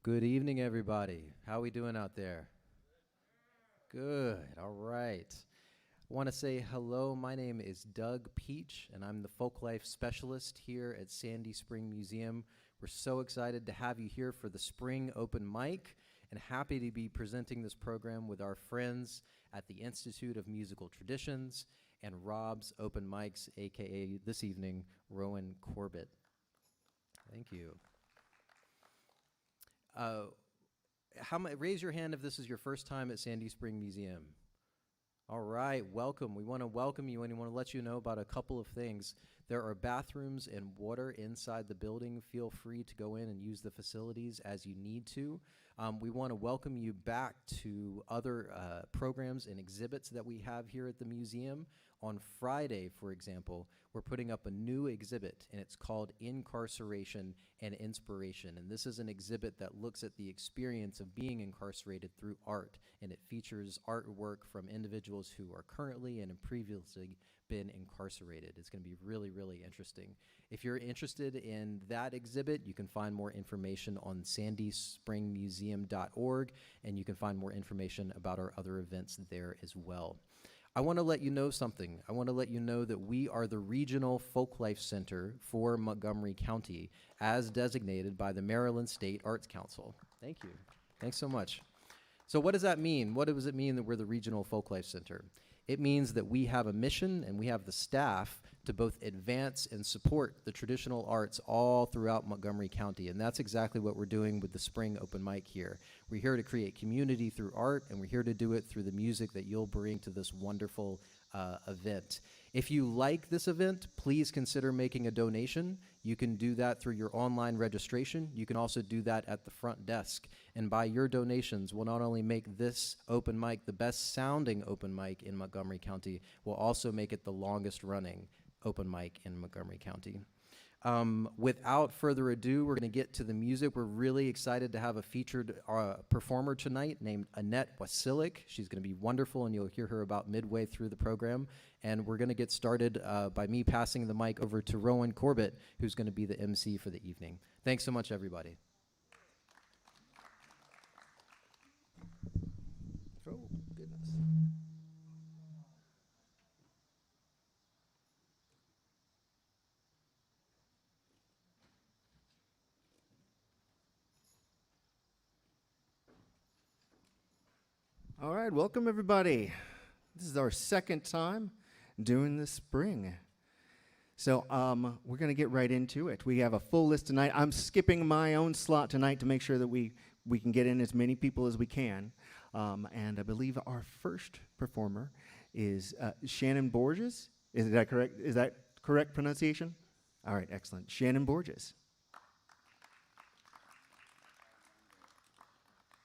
Good evening, everybody. How are we doing out there? Good. All right. I want to say hello. My name is Doug Peach, and I'm the Folk Life Specialist here at Sandy Spring Museum. We're so excited to have you here for the Spring Open Mic, and happy to be presenting this program with our friends at the Institute of Musical Traditions and Rob's Open Mics, aka this evening, Rowan Corbett. Thank you. Raise your hand if this is your first time at Sandy Spring Museum. All right, welcome. We want to welcome you and we want to let you know about a couple of things. There are bathrooms and water inside the building. Feel free to go in and use the facilities as you need to. We want to welcome you back to other programs and exhibits that we have here at the museum. On Friday, for example, we're putting up a new exhibit, and it's called Incarceration and Inspiration. And this is an exhibit that looks at the experience of being incarcerated through art, and it features artwork from individuals who are currently and have previously been incarcerated. It's going to be really, really interesting. If you're interested in that exhibit, you can find more information on sandyspringmuseum.org, and you can find more information about our other events there as well. I want to let you know something. I want to let you know that we are the Regional Folklife Center for Montgomery County, as designated by the Maryland State Arts Council. Thank you. Thanks so much. So what does that mean? What does it mean that we're the Regional Folklife Center? It means that we have a mission and we have the staff to both advance and support the traditional arts all throughout Montgomery County. And that's exactly what we're doing with the Spring Open Mic here. We're here to create community through art, and we're here to do it through the music that you'll bring to this wonderful event. If you like this event, please consider making a donation. You can do that through your online registration. You can also do that at the front desk. And by your donations, we'll not only make this open mic the best sounding open mic in Montgomery County, we'll also make it the longest running open mic in Montgomery County. Without further ado, we're going to get to the music. We're really excited to have a featured performer tonight named Annette Wasilik. She's going to be wonderful, and you'll hear her about midway through the program. And we're going to get started by me passing the mic over to Rowan Corbett, who's going to be the MC for the evening. Thanks so much, everybody. Oh, goodness. All right, welcome everybody. This is our second time doing the spring. So we're going to get right into it. We have a full list tonight. I'm skipping my own slot tonight to make sure that we can get in as many people as we can. And I believe our first performer is Shannon Borges. Is that correct? Is that correct pronunciation? All right, excellent. Shannon Borges.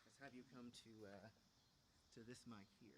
Let's have you come to this mic here.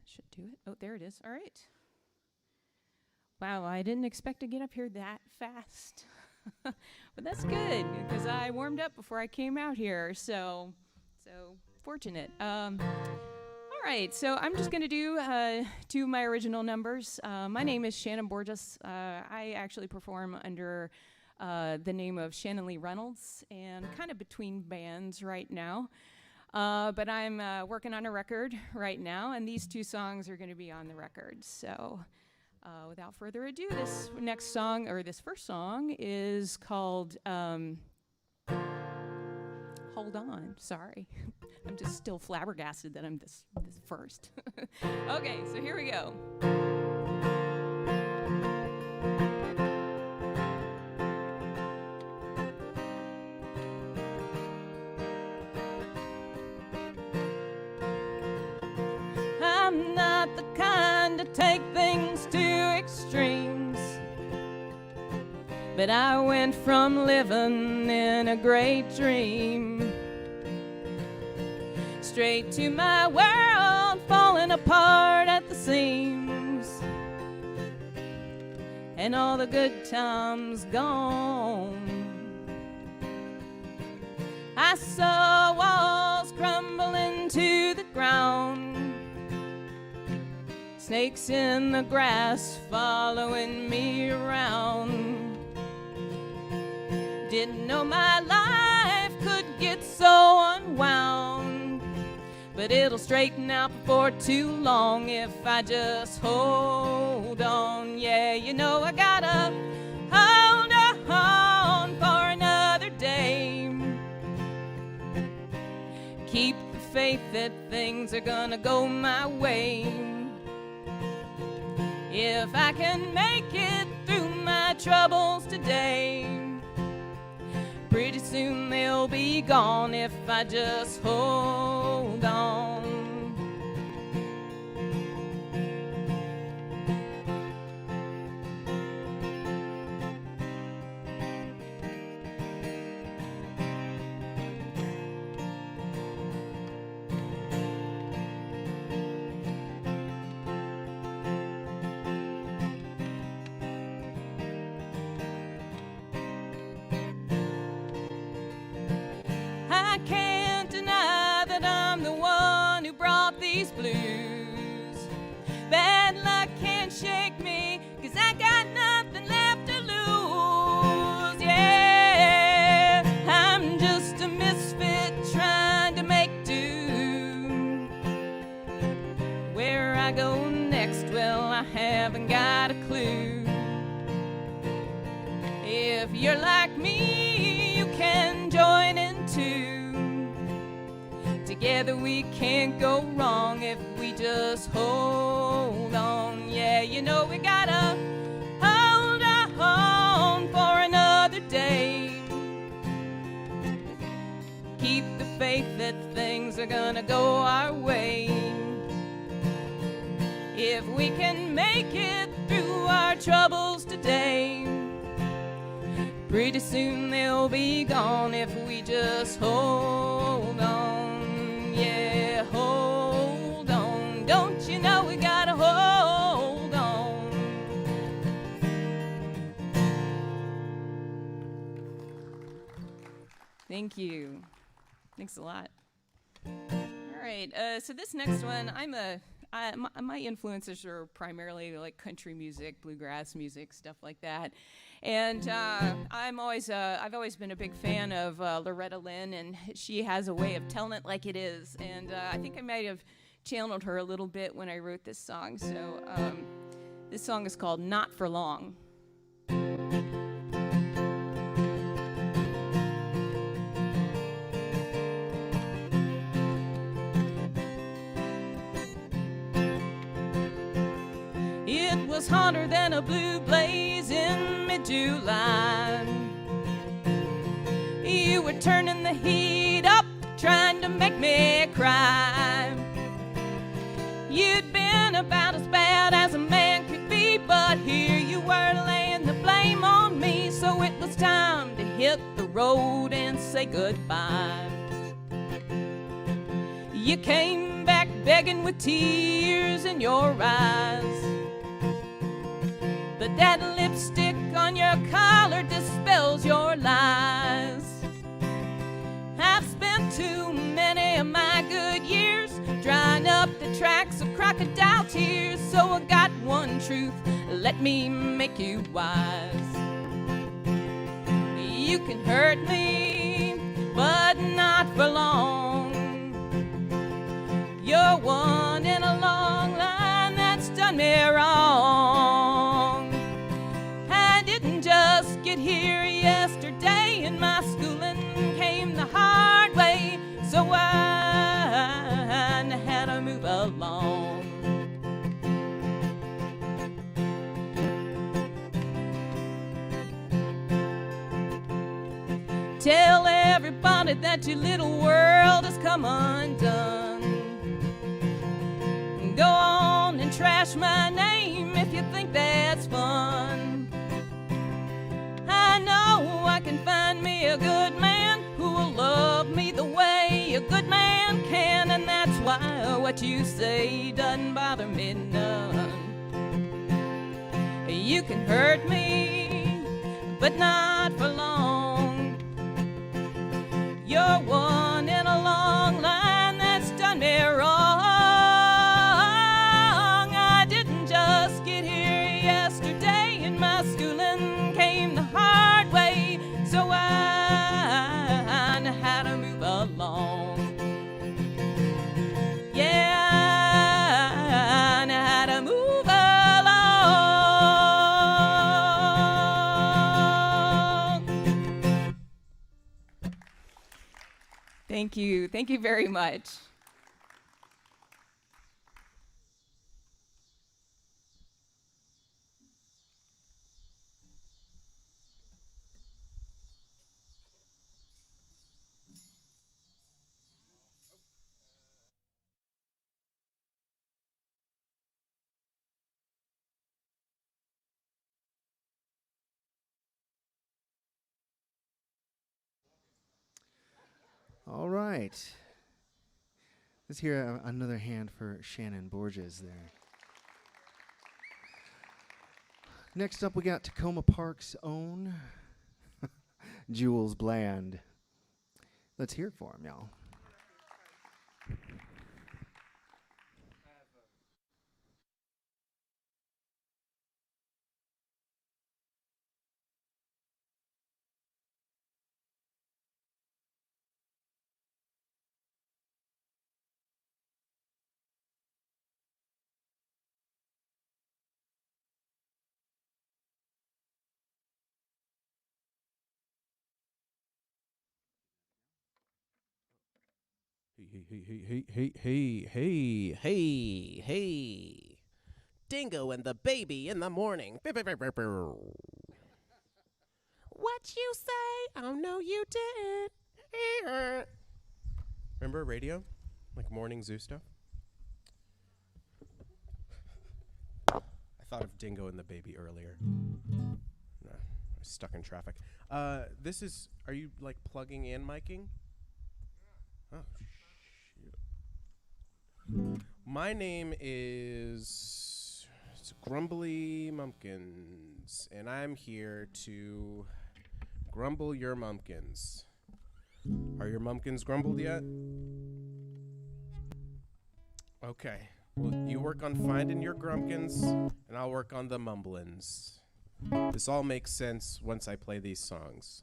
Should do it. Oh, there it is. All right. Wow, I didn't expect to get up here that fast. But that's good, because I warmed up before I came out here, so fortunate. All right, so I'm just going to do two of my original numbers. My name is Shannon Borges. I actually perform under the name of Shannon Lee Reynolds, and kind of between bands right now. But I'm working on a record right now, and these two songs are going to be on the record. So without further ado, this next song, or this first song, is called Hold On. Sorry. I'm just still flabbergasted that I'm this first. Okay, so here we go. I'm not the kind to take things to extremes. But I went from living in a great dream straight to my world falling apart at the seams, and all the good times gone. I saw walls crumbling to the ground, snakes in the grass following me around. Didn't know my life could get so unwound, but it'll straighten out before too long if I just hold on. Yeah, you know I gotta hold on for another day. Keep the faith that things are gonna go my way. If I can make it through my troubles today, pretty soon they'll be gone if I just hold on. I can't deny that I'm the one who brought these blues. Bad luck can't shake me, 'cause I got nothing left to lose. Yeah, I'm just a misfit trying to make do. Where I go next, well, I haven't got a clue. If you're like me, you can join in too. Together we can't go wrong if we just hold on. Yeah, you know we gotta hold on for another day. Keep the faith that things are gonna go our way. If we can make it through our troubles today, pretty soon they'll be gone if we just hold on. Yeah, hold on. Don't you know we gotta hold on? Thank you. Thanks a lot. All right, so this next one, my influences are primarily like country music, bluegrass music, stuff like that. And I've always been a big fan of Loretta Lynn, and she has a way of telling it like it is. And I think I might have channeled her a little bit when I wrote this song. So this song is called Not for Long. It was hotter than a blue blaze in mid-July. You were turning the heat up, trying to make me cry. You'd been about as bad as a man could be, but here you were laying the blame on me. So it was time to hit the road and say goodbye. You came back begging with tears in your eyes, but that lipstick on your collar dispels your lies. I've spent too many of my good years drying up the tracks of crocodile tears, so I got one truth, let me make you wise. You can hurt me, but not for long. You're one in a long line that's done me wrong. I didn't just get here yesterday, and my schooling came the hard way, so I know how to move along. Tell everybody that your little world has come undone. Go on and trash my name if you think that's fun. I find me a good man who will love me the way a good man can, and that's why what you say doesn't bother me none. You can hurt me, but not for long. You're one in a long line that's done me wrong. I didn't just get here yesterday, and my schooling came the hard way, so I know how to move along. Yeah, I know how to move along. Thank you. Thank you very much. All right. Let's hear another hand for Shannon Borges there. Next up, we got Tacoma Park's own Jules Bland. Let's hear it for him, y'all. Hey. Dingo and the baby in the morning. What you say? Oh, no, you didn't. Remember radio? Like morning zoo stuff? I thought of Dingo and the baby earlier. No, I was stuck in traffic. Are you like plugging and miking? Oh, shit. My name is Grumbly Mumpkins, and I'm here to grumble your mumpkins. Are your mumpkins grumbled yet? Okay. Well, you work on finding your grumpkins, and I'll work on the mumblins. This all makes sense once I play these songs.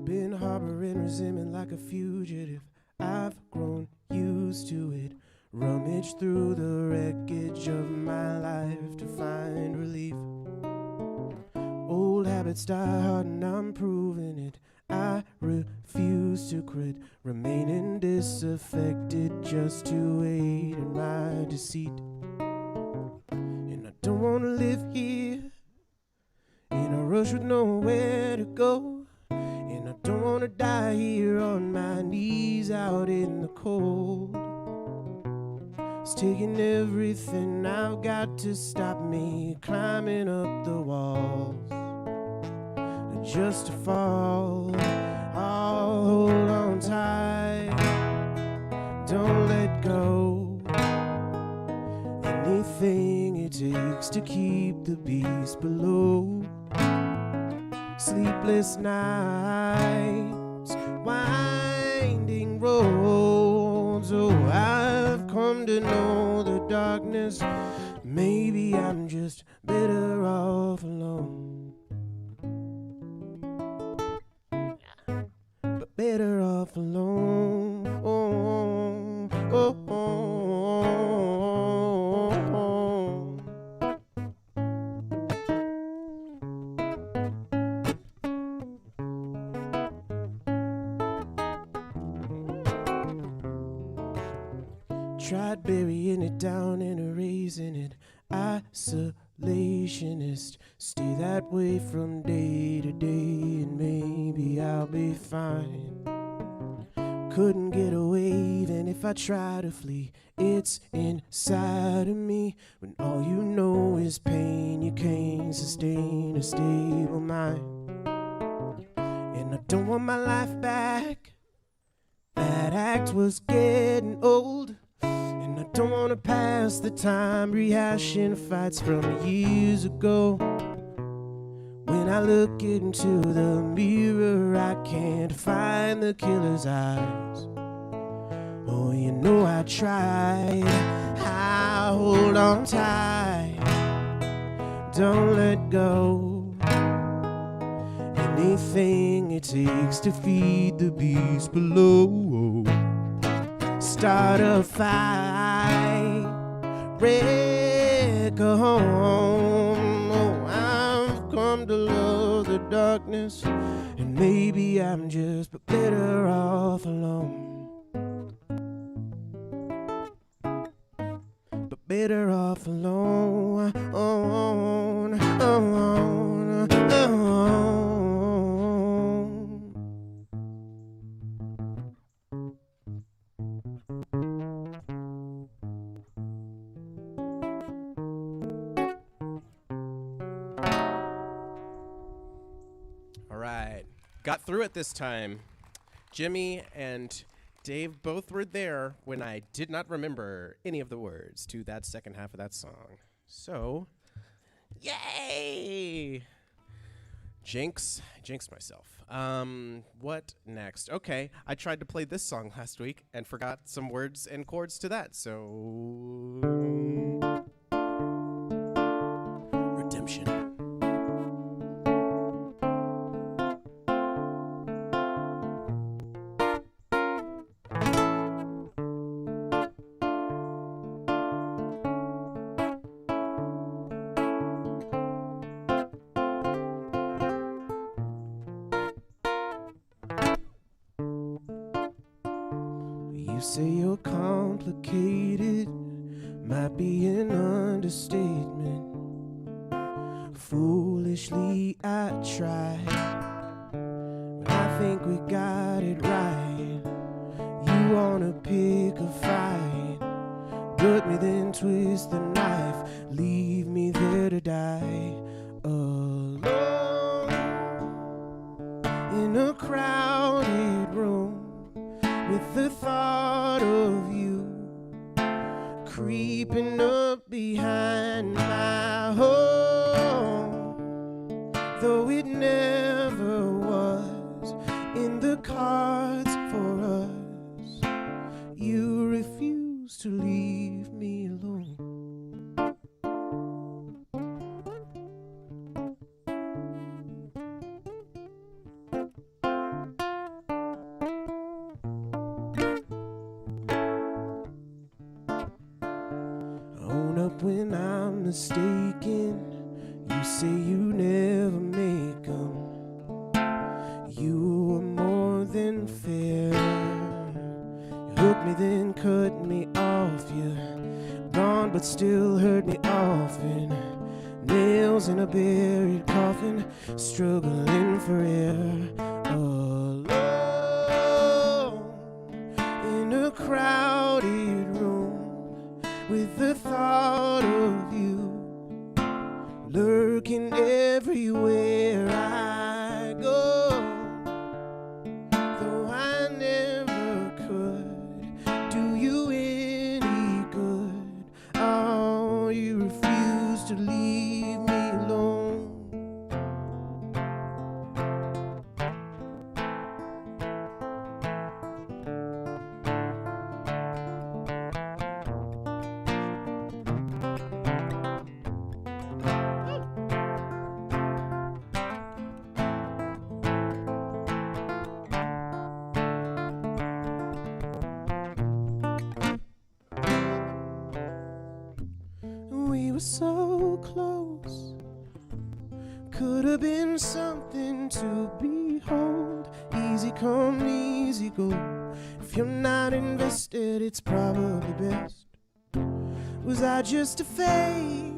Been harboring resentment like a fugitive. I've grown used to it. Rummage through the wreckage of my life to find relief. Old habits die hard and I'm proving it. I refuse to quit, remaining disaffected just to aid in my deceit. And I don't wanna live here in a rush with nowhere to go. And I don't wanna die here on my knees out in the cold. It's taking everything I've got to stop me climbing up the walls. Just to fall, I'll hold on tight, don't let go. Anything it takes to keep the beast below. Sleepless nights, winding roads. Oh, I've come to know the darkness. Maybe I'm just better off alone. But better off alone. Oh, oh, oh, oh. Tried burying it down and erasing it. Isolationist, stay that way from day to day, and maybe I'll be fine. Couldn't get away even if I try to flee. It's inside of me. When all you know is pain, you can't sustain a stable mind. And I don't want my life back. That act was getting old. And I don't want to pass the time rehashing fights from years ago. When I look into the mirror, I can't find the killer's eyes. Oh, you know I tried. I hold on tight. Don't let go. Anything it takes to feed the beast below. Start a fight. Wreck a home. Oh, I've come to love the darkness, and maybe I'm just better off alone. But better off alone. All right, got through it this time. Jimmy and Dave both were there when I did not remember any of the words to that second half of that song. So, yay! Jinxed myself. What next? Okay, I tried to play this song last week and forgot some words and chords to that, so... Redemption. You say you're complicated, might be an understatement. Foolishly I tried, but I think we got it right. You wanna pick a fight, gut me then twist the knife, leave me there to die alone in a crowded room. With the thought of you creeping up behind my home, though it never was in the cards for us, you refuse to leave me alone. When I'm mistaken, you say you never make 'em. You were more than fair. You hooked me then cut me off. You gone but still hurt me often. Nails in a buried coffin, struggling for air. Alone in a crowded room, with the thought of you lurking everywhere I go, though I never could do you any good. Oh, you refuse to leave me alone. We were so close, could have been something to behold. Easy come, easy go. It If you're not invested, it's probably best. Was I just a phase?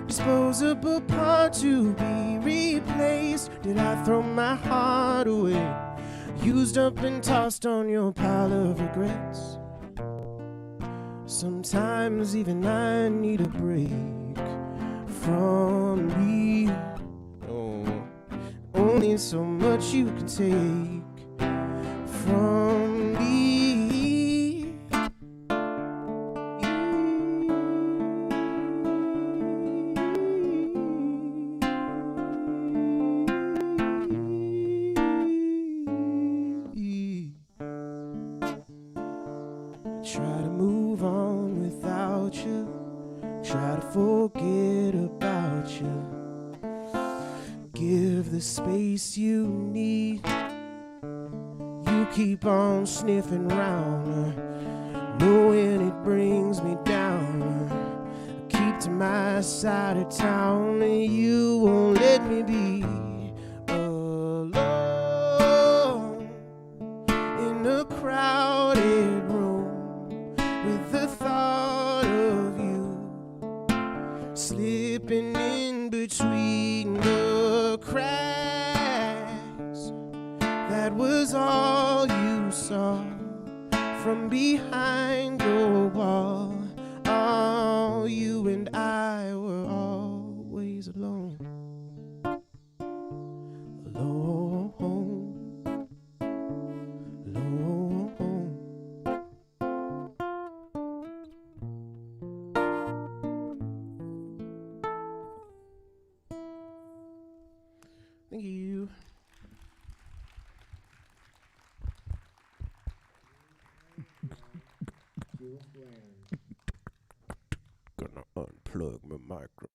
Disposable part to be replaced? Did I throw my heart away? Used up and tossed on your pile of regrets? Sometimes even I need a break from me. Oh, only so much you can take from me. Try to move on without you. Try to forget about you. Give the space you need. You keep on sniffing round, knowing it brings me down. Keep to my side of town, and you won't let me be alone in a crowded room with the thought of you slipping in between the cracks. That was all you saw from behind your wall. Oh, you and I were always alone. Alone, alone. Thank you. Gonna unplug my micro.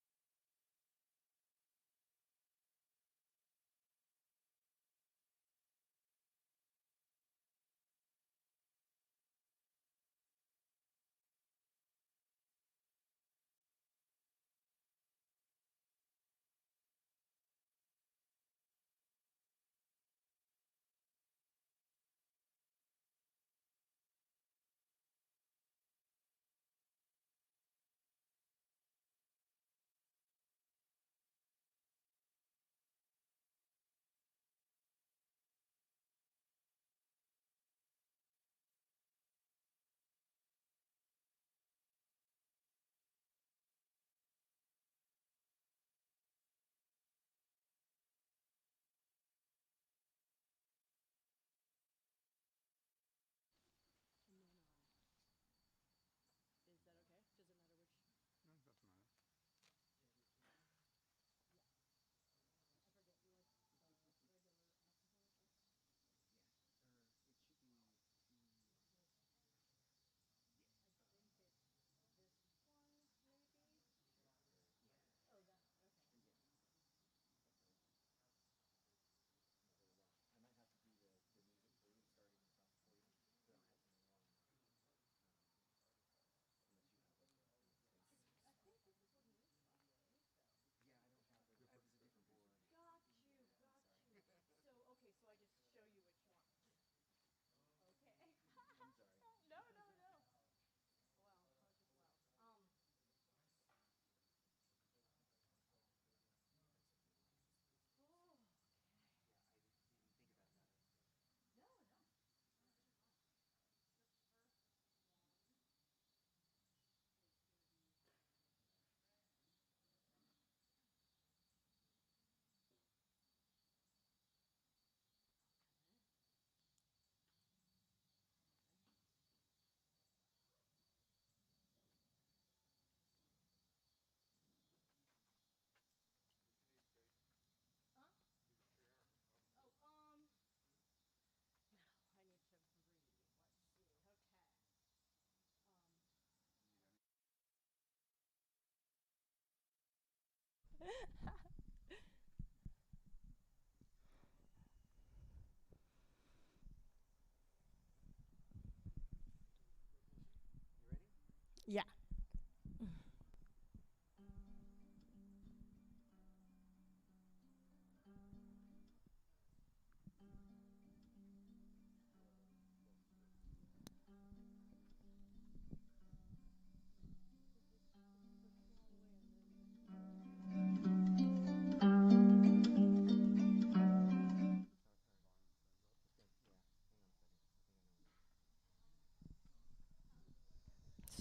Yeah.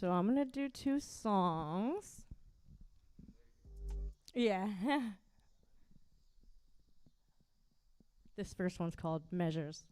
So I'm going to do 2 songs. Yeah. This first one's called Measures.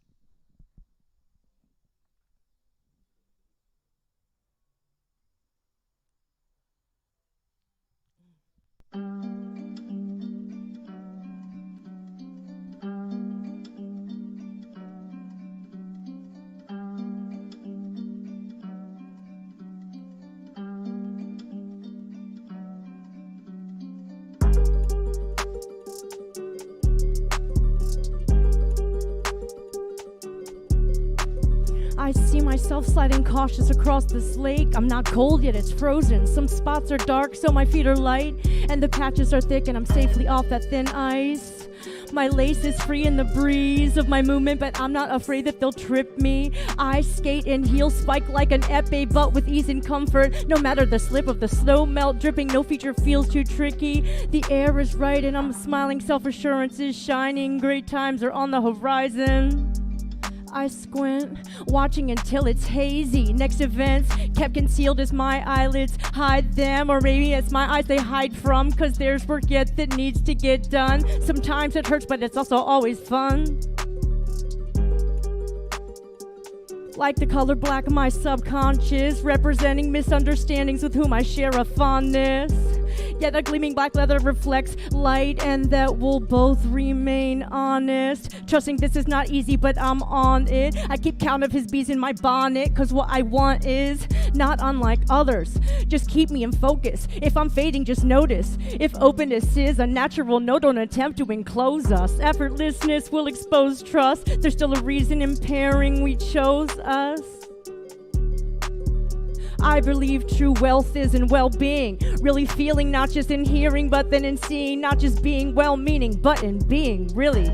I see myself sliding cautious across this lake. I'm not cold yet, it's frozen. Some spots are dark, so my feet are light. And the patches are thick, and I'm safely off that thin ice. My lace is free in the breeze of my movement, but I'm not afraid that they'll trip me. I skate in heels, spike like an epee, but with ease and comfort. No matter the slip of the snow melt dripping, no feature feels too tricky. The air is right and I'm smiling, self-assurance is shining. Great times are on the horizon. I squint, watching until it's hazy. Next events kept concealed as my eyelids hide them, or maybe it's my eyes they hide from, cause there's work yet that needs to get done. Sometimes it hurts, but it's also always fun. Like the color black of my subconscious, representing misunderstandings with whom I share a fondness. Yet a gleaming black leather reflects light, and that we'll both remain honest. Trusting this is not easy, but I'm on it. I keep count of his bees in my bonnet, cause what I want is not unlike others. Just keep me in focus. If I'm fading, just notice. If openness is a natural note, don't attempt to enclose us. Effortlessness will expose trust. There's still a reason in pairing we chose us. I believe true wealth is in well-being, really feeling, not just in hearing, but then in seeing, not just being well-meaning, but in being, really.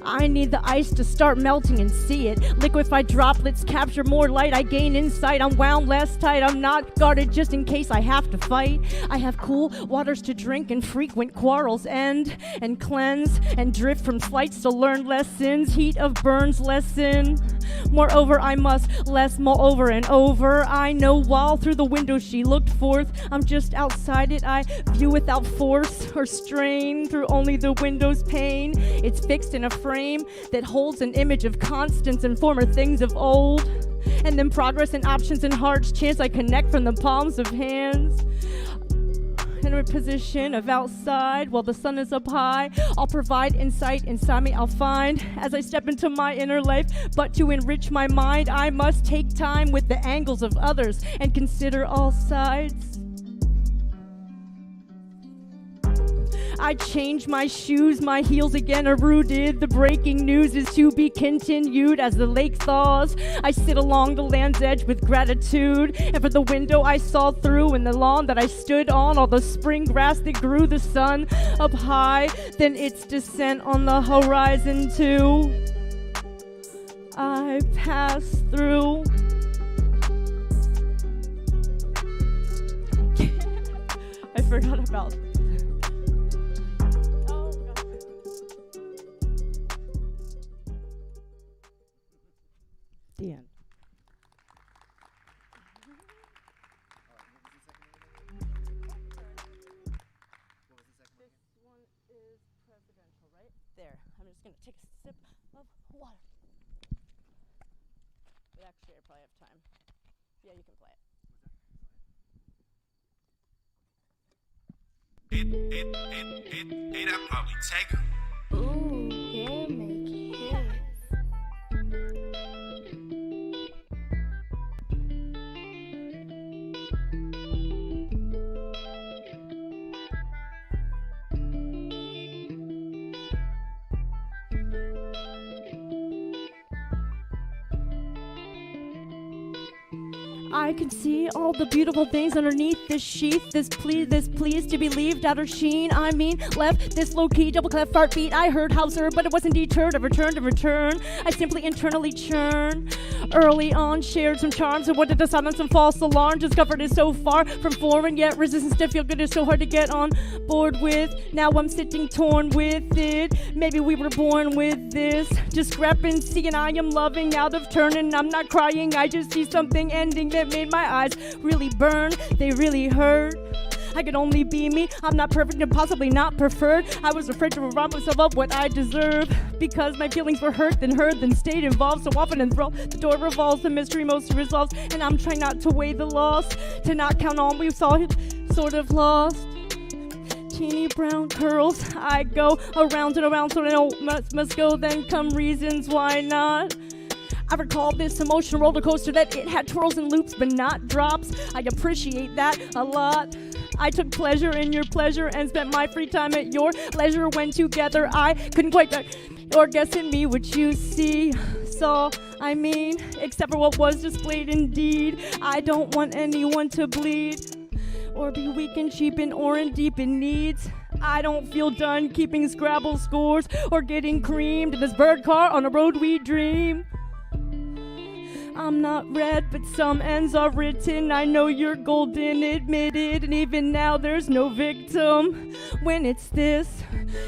I need the ice to start melting and see it. Liquefied droplets capture more light. I gain insight. I'm wound less tight. I'm not guarded just in case I have to fight. I have cool waters to drink and frequent quarrels end and cleanse and drift from slights to learn lessons. Heat of burns lessen. Moreover, I must less mull over and over. I know while through the window she looked forth, I'm just outside it. I view without force or strain through only the window's pane. It's fixed in a frame that holds an image of constants and former things of old. And then progress and options and hearts chance I connect from the palms of hands. In a position of outside while the sun is up high, I'll provide insight inside me I'll find as I step into my inner life. But to enrich my mind, I must take time with the angles of others and consider all sides. I change my shoes, my heels again are rooted. The breaking news is to be continued as the lake thaws. I sit along the land's edge with gratitude, and for the window I saw through and the lawn that I stood on, all the spring grass that grew, the sun up high, then its descent on the horizon too. I pass through. I forgot about the end. This one is presidential, right? There. I'm just going to take a sip of water. But actually, I probably have time. Yeah, you can play it. I'll probably take her. Ooh, yeah, make hits. I I can see all the beautiful things underneath this sheath. This please to be leaved outer sheen. I mean, left this low key double clef fart beat. I heard Hauser, but it wasn't deterred of return to return. I simply internally churn. Early on, shared some charms and wanted to silence some false alarm. Discovered it so far from foreign, yet resistance to feel good is so hard to get on board with. Now I'm sitting torn with it. Maybe we were born with this discrepancy, and I am loving out of turn. And I'm not crying, I just see something ending that made my eyes really burn. They really hurt. I could only be me. I'm not perfect and possibly not preferred. I was afraid to rob myself of what I deserve because my feelings were hurt, then stayed involved so often enthralled. The door revolves, the mystery most resolves, and I'm trying not to weigh the loss, to not count on we saw it sort of lost. Teeny brown curls, I go around and around, so I know must go. Then come reasons why not. I recall this emotional roller coaster that it had twirls and loops but not drops. I appreciate that a lot. I took pleasure in your pleasure and spent my free time at your leisure. When together I couldn't quite or guess in me what you saw. I mean, except for what was displayed indeed. I don't want anyone to bleed or be weak and cheap and or in deep in needs. I don't feel done keeping Scrabble scores or getting creamed in this bird car on a road we dream. I'm not red, but some ends are written. I know you're golden, admitted, and even now there's no victim. When it's this,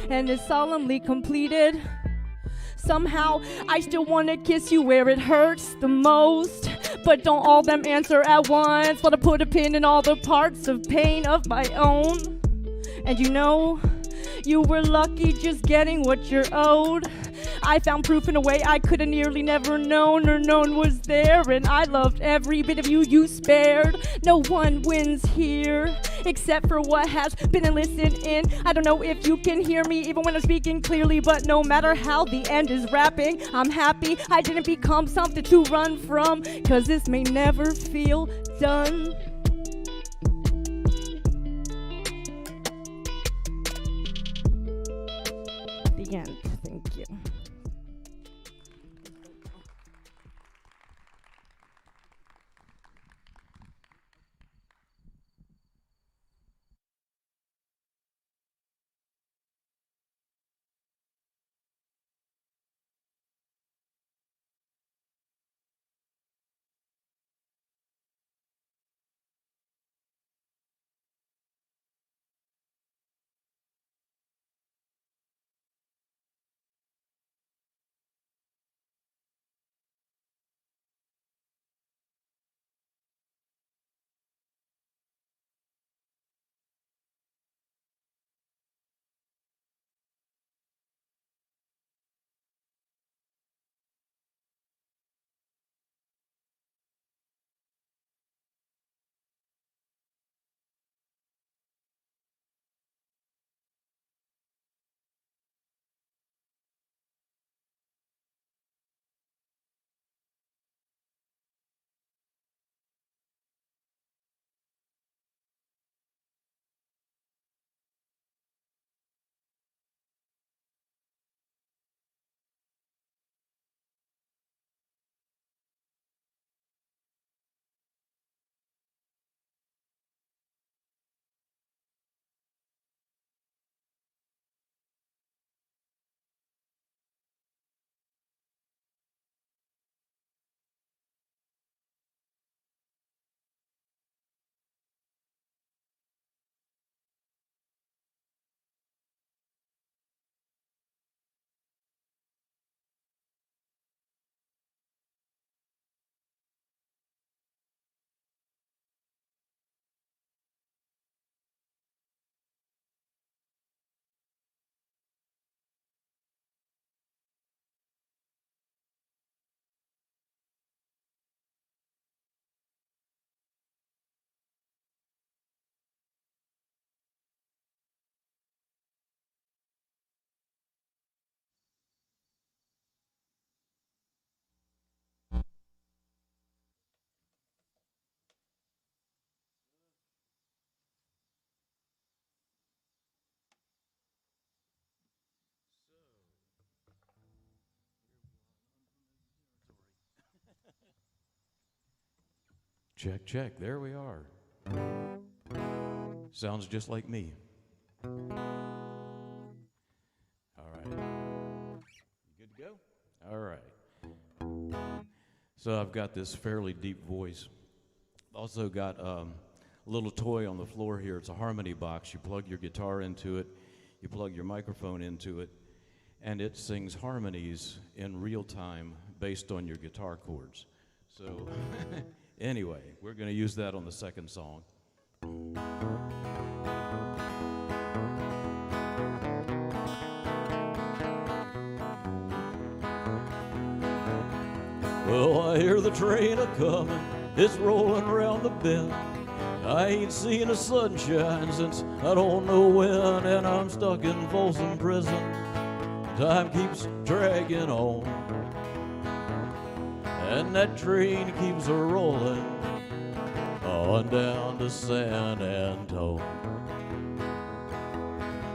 and it's solemnly completed, somehow I still wanna kiss you where it hurts the most. But don't all them answer at once. Wanna put a pin in all the parts of pain of my own. And you know, you were lucky just getting what you're owed. I found proof in a way I could have nearly never known or known was there, and I loved every bit of you spared. No one wins here except for what has been listened in. I don't know if you can hear me even when I'm speaking clearly, but no matter how the end is wrapping, I'm happy I didn't become something to run from, 'cause this may never feel done. The end. Thank you. Check, check. There we are. Sounds just like me. All right. You good to go? All right. So I've got this fairly deep voice. Also got a little toy on the floor here. It's a harmony box. You plug your guitar into it. You plug your microphone into it. And it sings harmonies in real time based on your guitar chords. So anyway, we're going to use that on the second song. Well, I hear the train a-comin', it's rolling around the bend. I ain't seen the sunshine since I don't know when, and I'm stuck in Folsom prison. Time keeps dragging on, and that train keeps a-rolling on down to San Antone.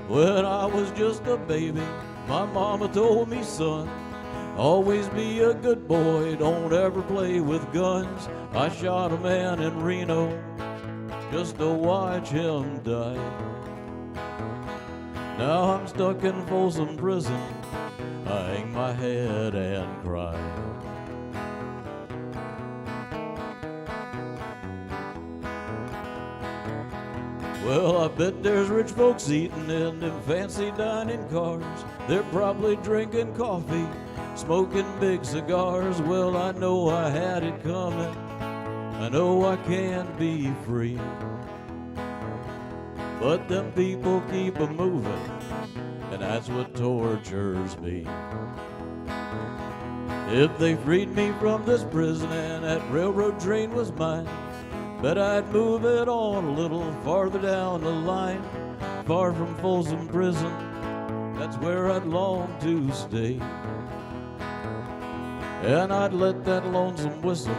When I was just a baby, my mama told me, son, always be a good boy, don't ever play with guns. I shot a man in Reno just to watch him die. Now I'm stuck in Folsom prison, I hang my head and cry. Well, I bet there's rich folks eating in them fancy dining cars. They're probably drinking coffee, smoking big cigars. Well, I know I had it coming, I know I can't be free, but them people keep a-moving, and that's what tortures me. If they freed me from this prison and that railroad train was mine, bet I'd move it on a little farther down the line, far from Folsom prison, that's where I'd long to stay. And I'd let that lonesome whistle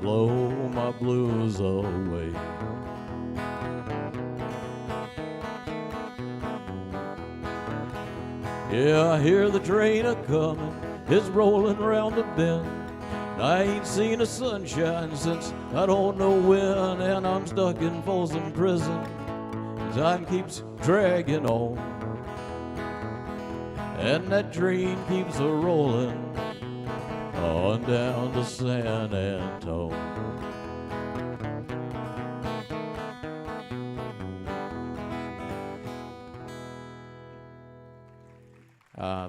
blow my blues away. Yeah, I hear the train a-comin', it's rolling around the bend. I ain't seen the sunshine since I don't know when, and I'm stuck in Folsom prison. Time keeps dragging on, and that train keeps a-rolling on down to San Antone.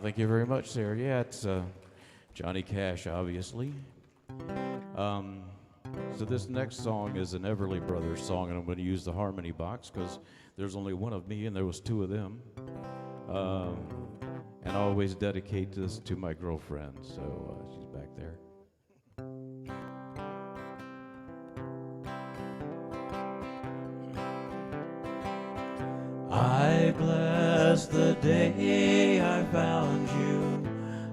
Thank you very much, Sarah. Yeah, it's Johnny Cash, obviously. So this next song is an Everly Brothers song, and I'm going to use the harmony box because there's only one of me and there was two of them. And I always dedicate this to my girlfriend, so she's back there. I bless the day I found you.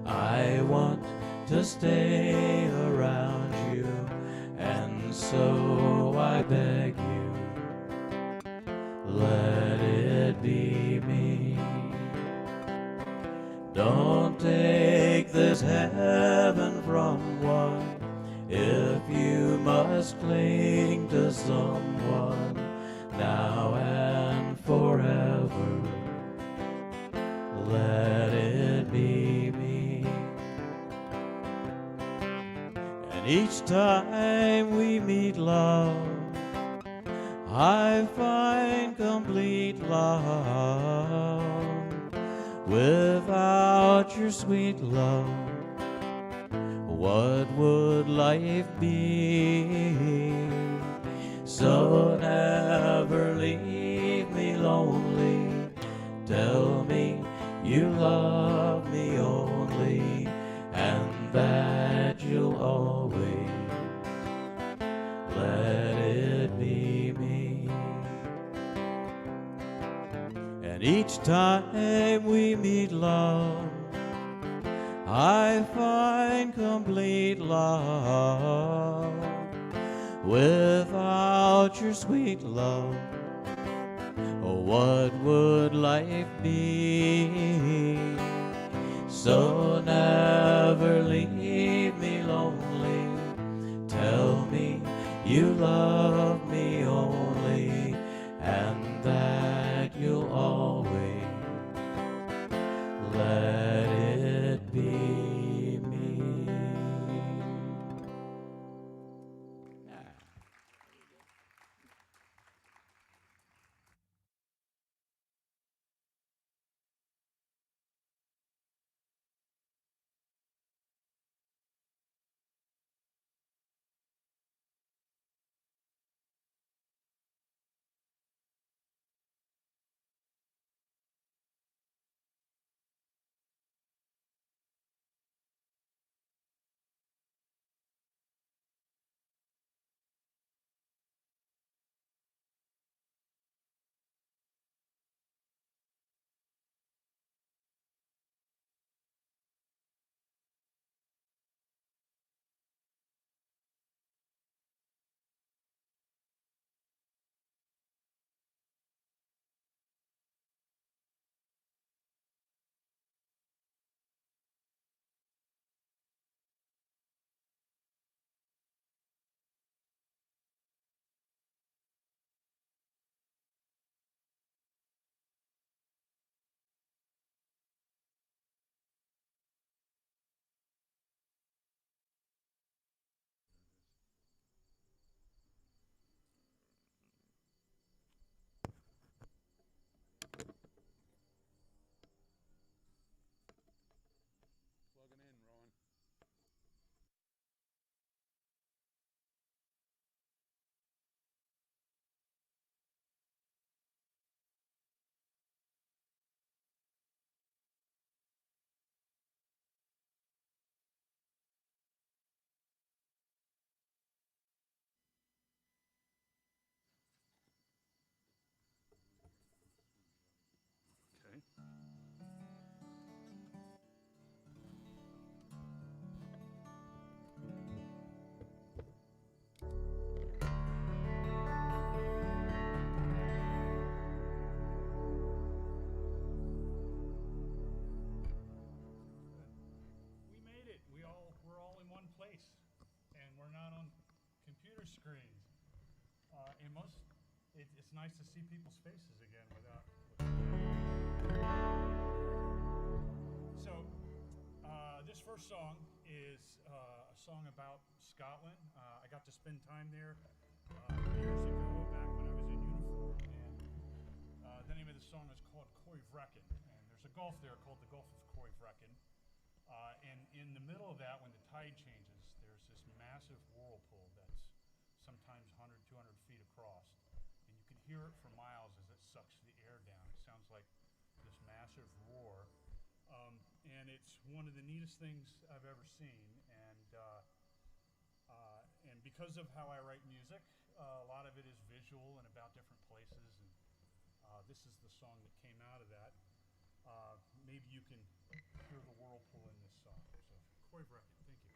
I want to stay around you, and so I beg you, let it be me. Don't take this heaven from one if you must cling to someone now and forever. Let it be me. And each time we meet, love, I find complete love. Without your sweet love, what would life be? So never leave me lonely. Tell me you love me only, and that you'll always let it be me. And each time we meet, love, I find complete love. Without your sweet love, what would life be? So never leave me lonely. Tell me you love me only, and that you'll always let it be me. Screens. It's nice to see people's faces again without. So, this first song is a song about Scotland. I got to spend time there years ago, back when I was in uniform, and the name of the song is called Coivrecken, and there's a gulf there called the Gulf of Coivrecken. And in the middle of that, when the tide changes, there's this massive whirlpool that's sometimes 100, 200 feet across. And you can hear it for miles as it sucks the air down. It sounds like this massive roar. And it's one of the neatest things I've ever seen. And because of how I write music, a lot of it is visual and about different places. And this is the song that came out of that. Maybe you can hear the whirlpool in this song. So, Coivrecken, thank you.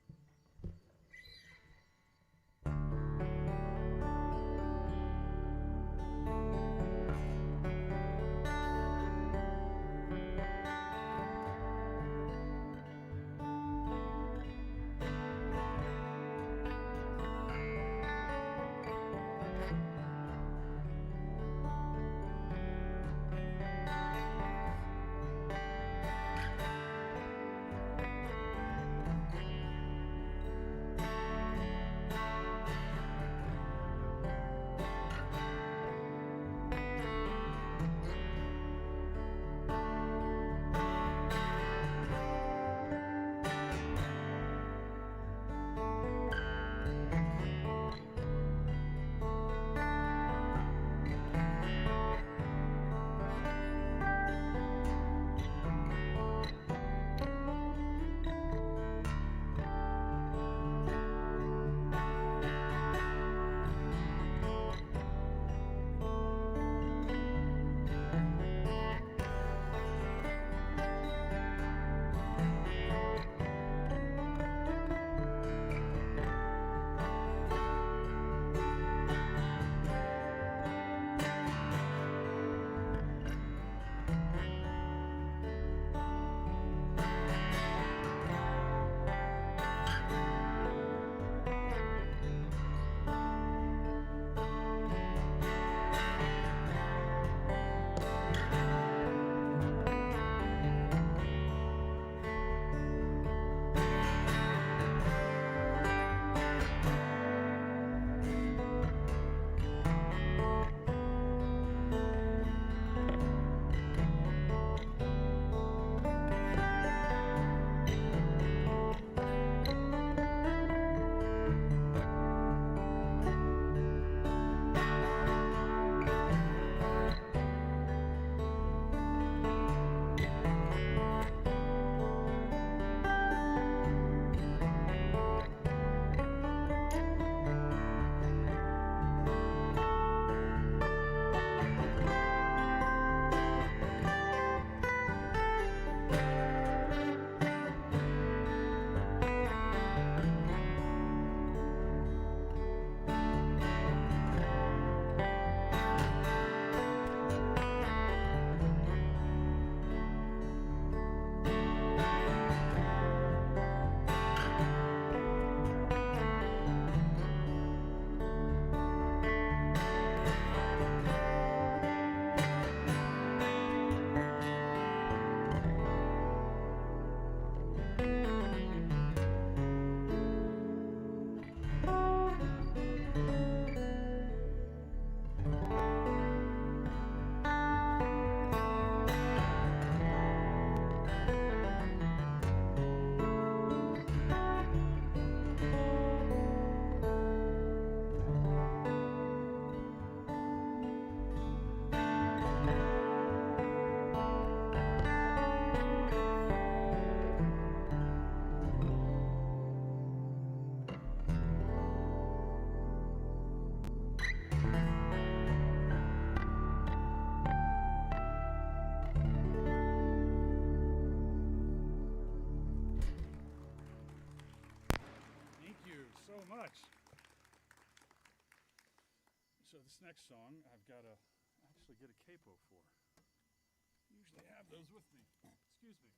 So this next song, I've got to actually get a capo for. Usually have those with me. Excuse me.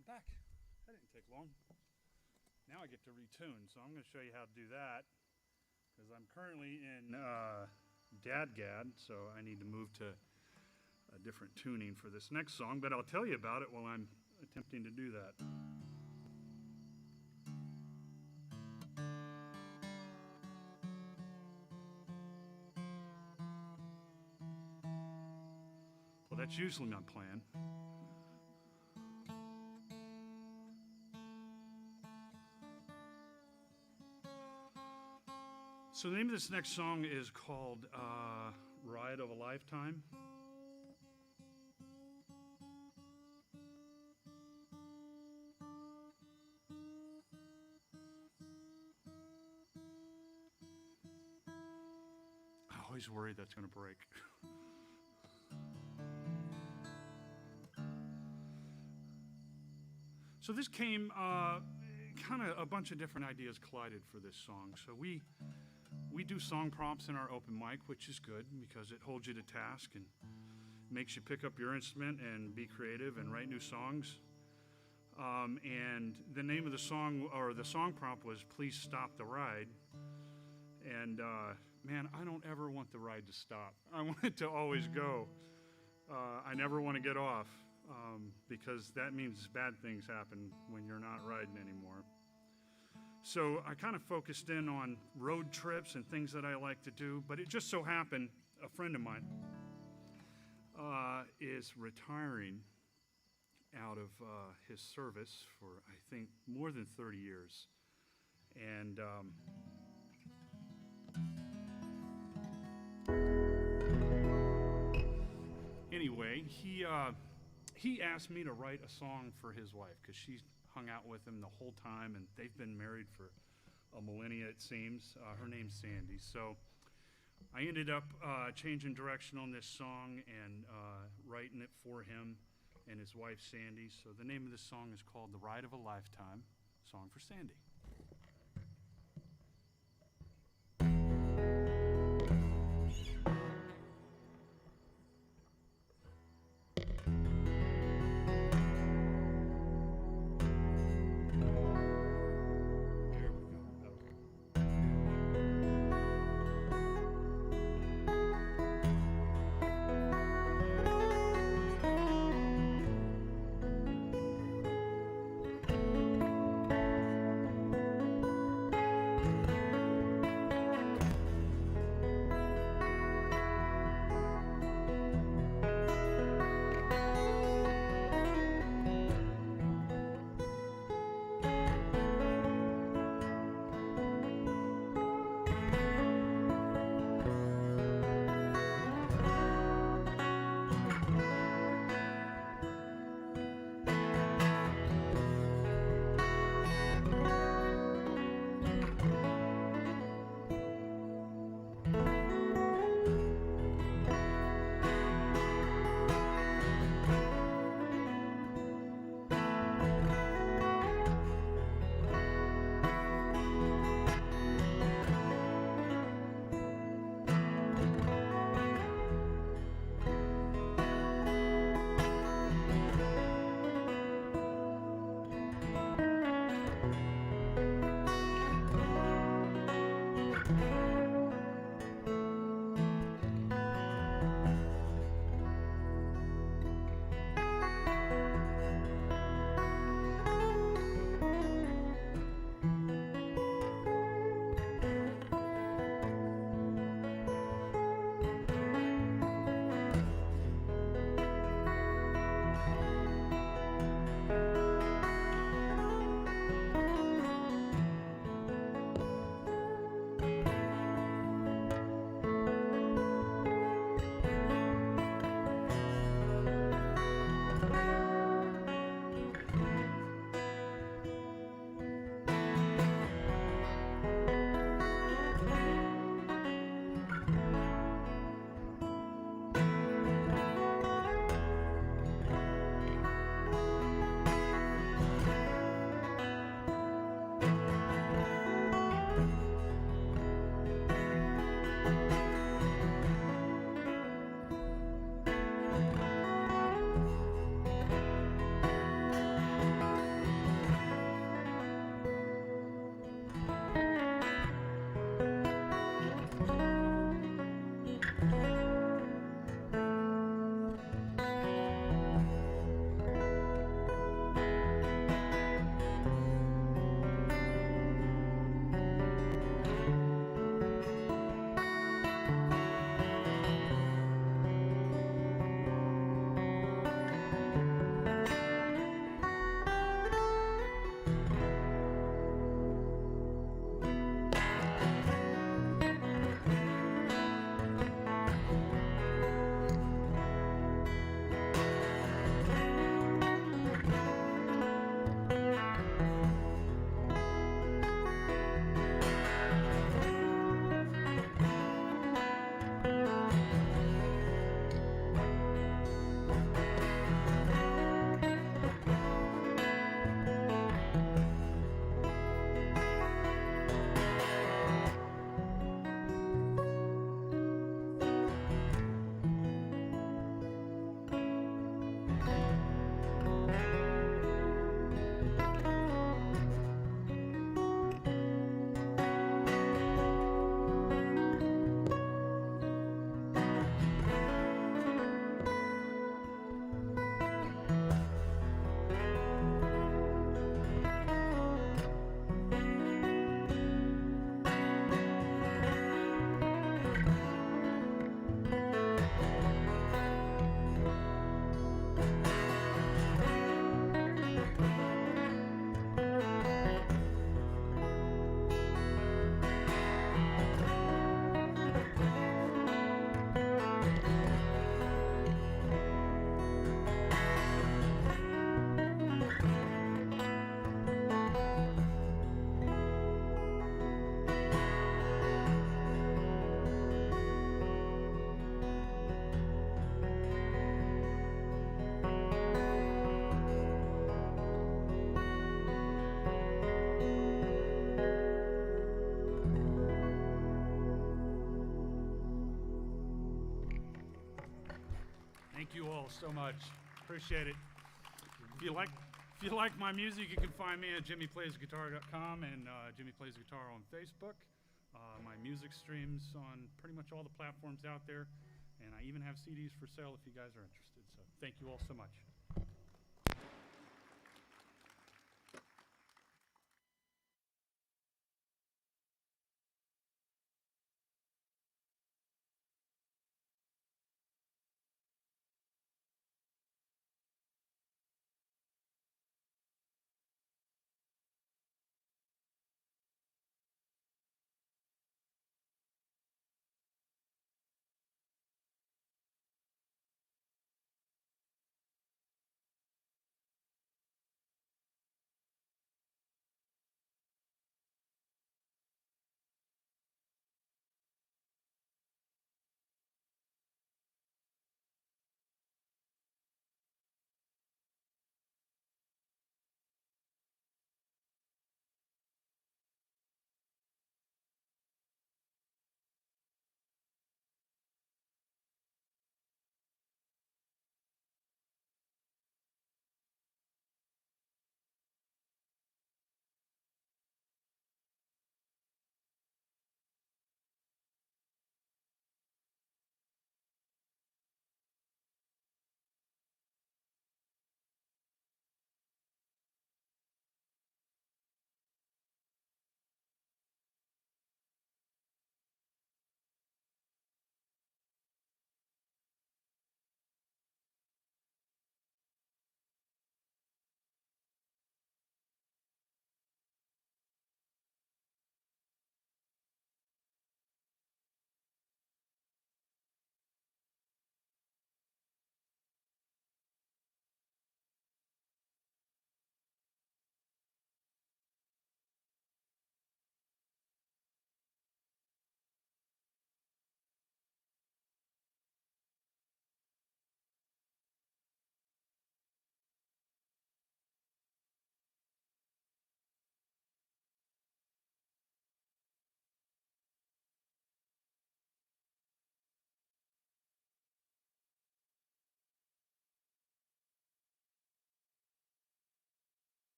I'm back. That didn't take long. Now I get to retune, so I'm going to show you how to do that because I'm currently in Dadgad, so I need to move to a different tuning for this next song, but I'll tell you about it while I'm attempting to do that. Well, that's usually my plan. So the name of this next song is called Ride of a Lifetime. I always worry that's going to break. So this came, kind of a bunch of different ideas collided for this song. So we do song prompts in our open mic, which is good because it holds you to task and makes you pick up your instrument and be creative and write new songs. And the name of the song, or the song prompt, was Please Stop the Ride. And man, I don't ever want the ride to stop. I want it to always go. I never want to get off because that means bad things happen when you're not riding anymore. So I kind of focused in on road trips and things that I like to do, but it just so happened a friend of mine is retiring out of his service for, I think, more than 30 years. And anyway, he asked me to write a song for his wife because she hung out with him the whole time, and they've been married for a millennia, it seems. Her name's Sandy. So I ended up changing direction on this song and writing it for him and his wife, Sandy. So the name of this song is called The Ride of a Lifetime, song for Sandy. Thank you all so much. Appreciate it. If you like my music, you can find me at jimmyplaysguitar.com and Jimmy Plays Guitar on Facebook. My music streams on pretty much all the platforms out there, and I even have CDs for sale if you guys are interested. So thank you all so much.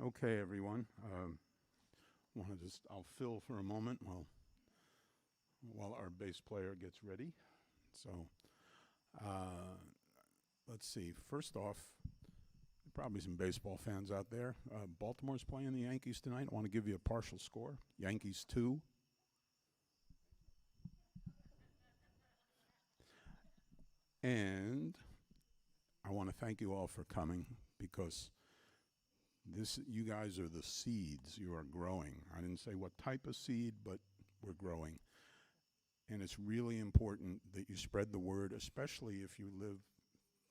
Okay, everyone. I'll fill for a moment while our bass player gets ready. So, let's see. First off, probably some baseball fans out there. Baltimore's playing the Yankees tonight. I want to give you a partial score. Yankees 2. And I want to thank you all for coming because you guys are the seeds. You are growing. I didn't say what type of seed, but we're growing. And it's really important that you spread the word, especially if you live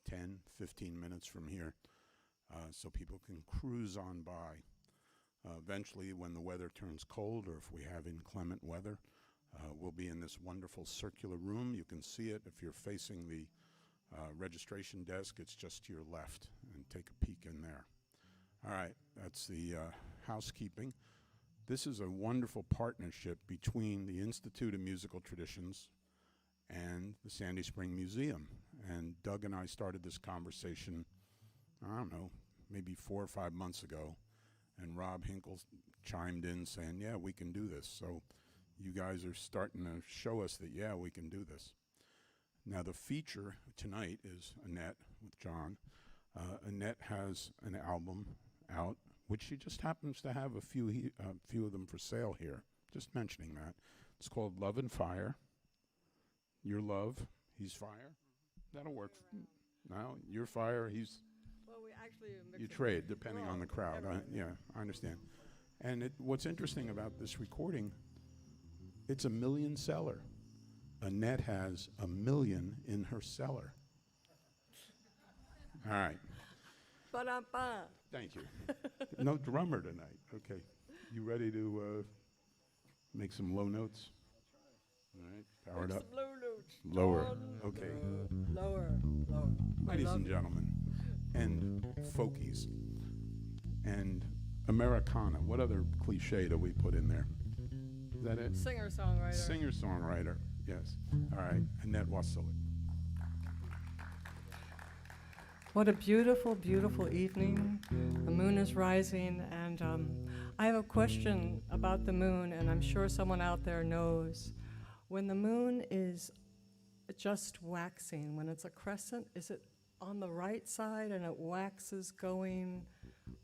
10, 15 minutes from here, so people can cruise on by. Eventually, when the weather turns cold or if we have inclement weather, we'll be in this wonderful circular room. You can see it if you're facing the registration desk. It's just to your left, and take a peek in there. All right, that's the housekeeping. This is a wonderful partnership between the Institute of Musical Traditions and the Sandy Spring Museum. And Doug and I started this conversation, I don't know, maybe 4 or 5 months ago. And Rob Hinkle chimed in saying, yeah, we can do this. So you guys are starting to show us that, yeah, we can do this. Now the feature tonight is Annette with John. Annette has an album out, which she just happens to have a few of them for sale here. Just mentioning that. It's called Love and Fire. Your love, he's fire. That'll work. Now you're fire, he's. Well, we actually you trade depending on the crowd. Yeah, I understand. And what's interesting about this recording, it's a million seller. Annette has 1 million in her cellar. All right. Ba-da-ba. Thank you. No drummer tonight. Okay. You ready to make some low notes? All right. Powered up. Low notes. Lower. Okay. Lower. Lower. Ladies and gentlemen, and folkies, and Americana. What other cliche do we put in there? Is that it? Singer-songwriter. Singer-songwriter. Yes. All right. Annette Wasilik. What a beautiful, beautiful evening. The moon is rising, and I have a question about the moon, and I'm sure someone out there knows. When the moon is just waxing, when it's a crescent, is it on the right side and it waxes going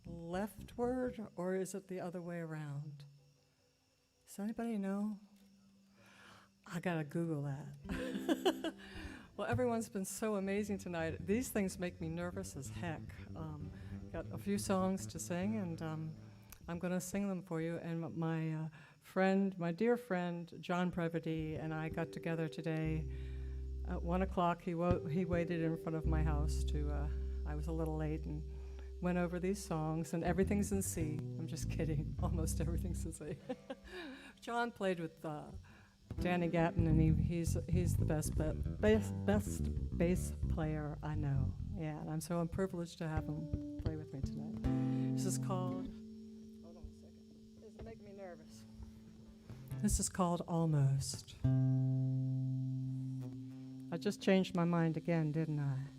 leftward, or is it the other way around? Does anybody know? I gotta Google that. Well, everyone's been so amazing tonight. These things make me nervous as heck. Got a few songs to sing, and I'm gonna sing them for you. And my dear friend, John Previty, and I got together today at 1 o'clock. He waited in front of my house I was a little late, and went over these songs, and everything's in C. I'm just kidding, almost everything's in C. John played with Danny Gatton, and he's the best bass player I know. Yeah, and I'm privileged to have him play with me tonight. This is called, hold on a second, this is making me nervous. This is called Almost. I just changed my mind again, didn't I?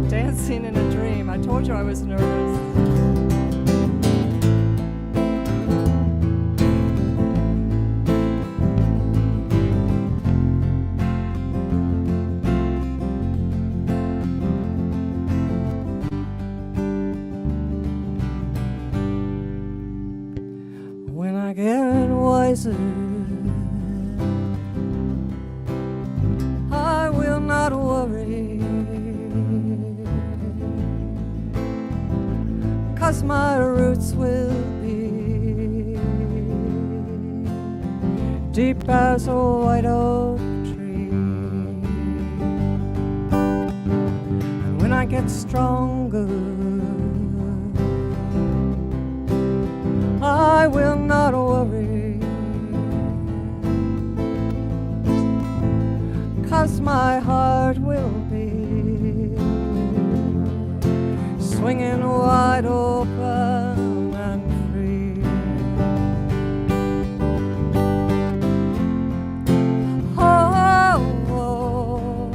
Dancing in a Dream. I told you I was nervous. When I get wiser, I will not worry. 'Cause my roots will be deep as a white oak tree. And when I get stronger, I will not worry. 'Cause my heart will be swinging wide open and free. Oh, oh,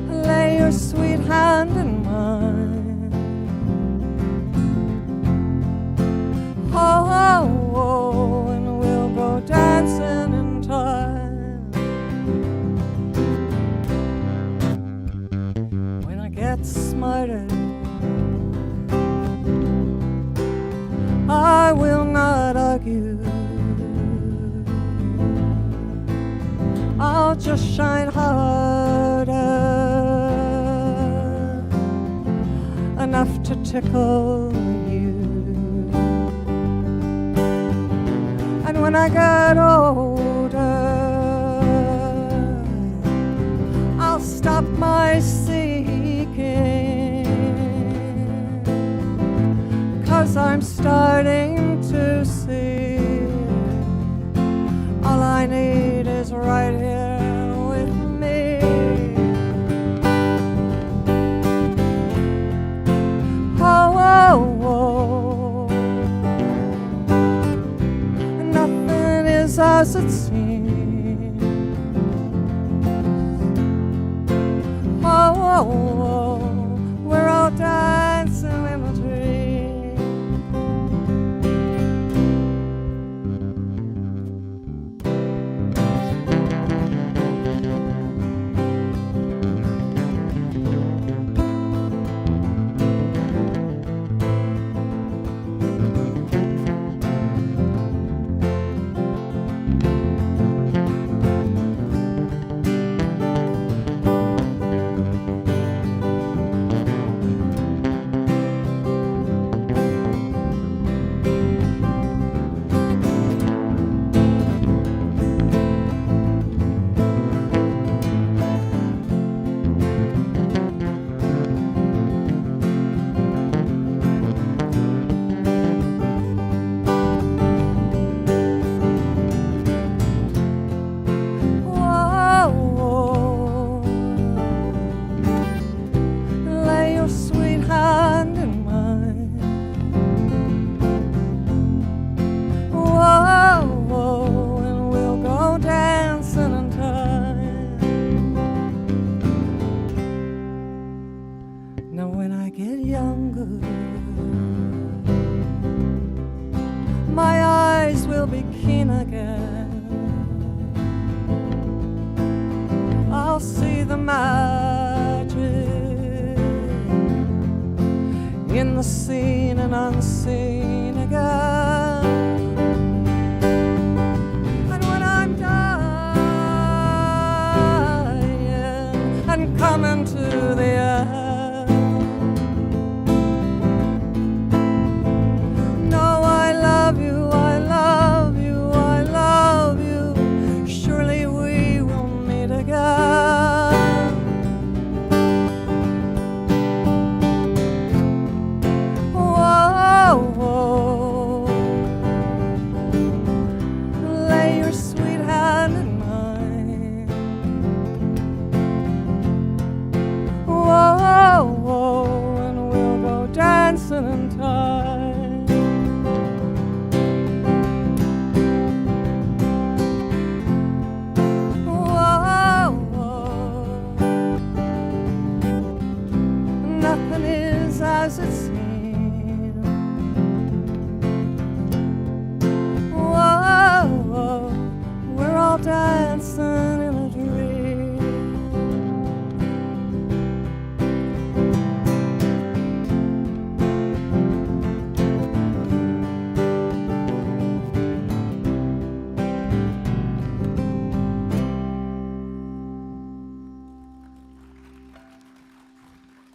lay your sweet hand in mine. Oh, oh, and we'll go dancing in time. Get smarter, I will not argue. I'll just shine harder, enough to tickle you. And when I get older, I'll stop my seeking, 'cause I'm starting to see all I need is right here with me. as it seems. Oh, oh, oh, we're all dancing in a dream.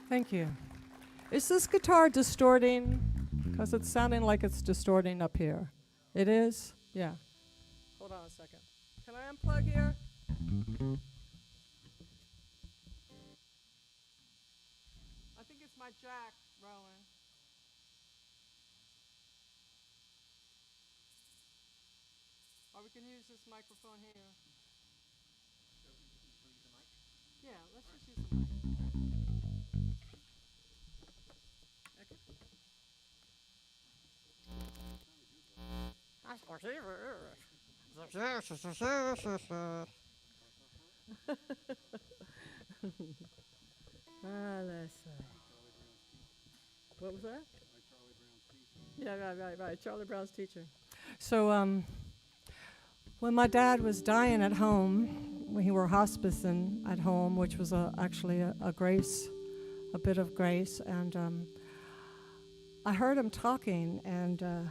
Thank you. Is this guitar distorting? Because it's sounding like it's distorting up here. It is? Yeah. Hold on a second. Can I unplug here? I think it's my jack, Rowan. Or we can use this microphone here. Yeah, let's just use the mic. What was that? Yeah, right. Charlie Brown's teacher. So, when my dad was dying at home, we were hospicing at home, which was actually a grace, a bit of grace, and I heard him talking, and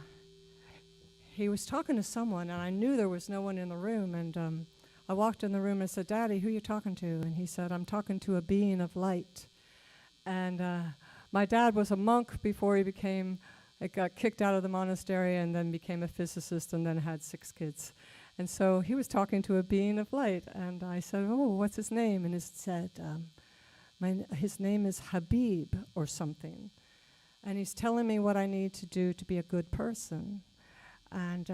he was talking to someone, and I knew there was no one in the room, and I walked in the room and said, "Daddy, who are you talking to?" And he said, "I'm talking to a being of light." And my dad was a monk before he got kicked out of the monastery and then became a physicist and then had 6 kids. And so he was talking to a being of light, and I said, "Oh, what's his name?" And he said, his name is Habib or something. And he's telling me what I need to do to be a good person. And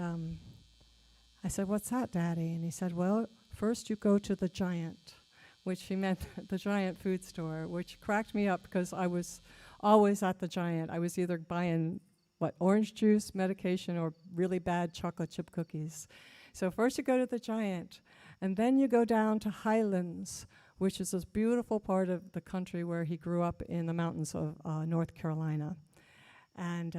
I said, "What's that, Daddy?" And he said, "Well, first you go to the Giant," which he meant the Giant food store, which cracked me up because I was always at the Giant. I was either buying, orange juice, medication, or really bad chocolate chip cookies. So first you go to the Giant, and then you go down to Highlands, which is this beautiful part of the country where he grew up in the mountains of North Carolina. And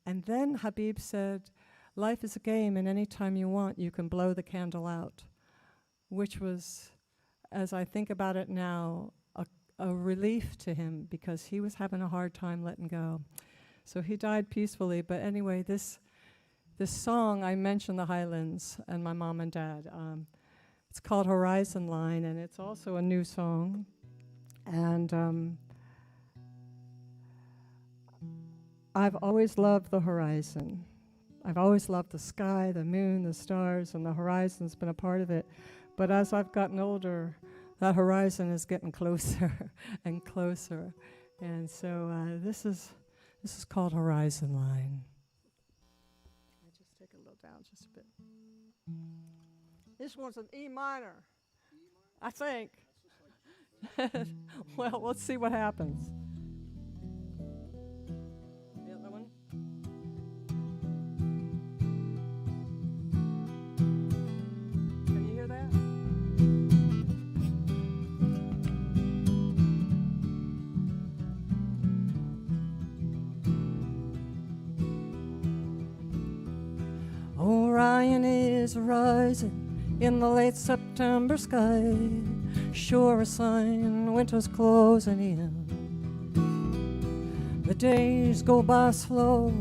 then Habib said, life is a game, and any time you want, you can blow the candle out, which was, as I think about it now, a relief to him, because he was having a hard time letting go. So he died peacefully. But anyway, this song, I mentioned the Highlands and my mom and dad. It's called Horizon Line, and it's also a new song. And I've always loved the horizon. I've always loved the sky, the moon, the stars, and the horizon's been a part of it. But as I've gotten older, that horizon is getting closer and closer. And so this is called Horizon Line. I just take a little down just a bit. This one's an E minor, I think. Well, let's see what happens. The other one. Can you hear that? Orion is rising in the late September sky, sure a sign winter's closing in. The days go by slow,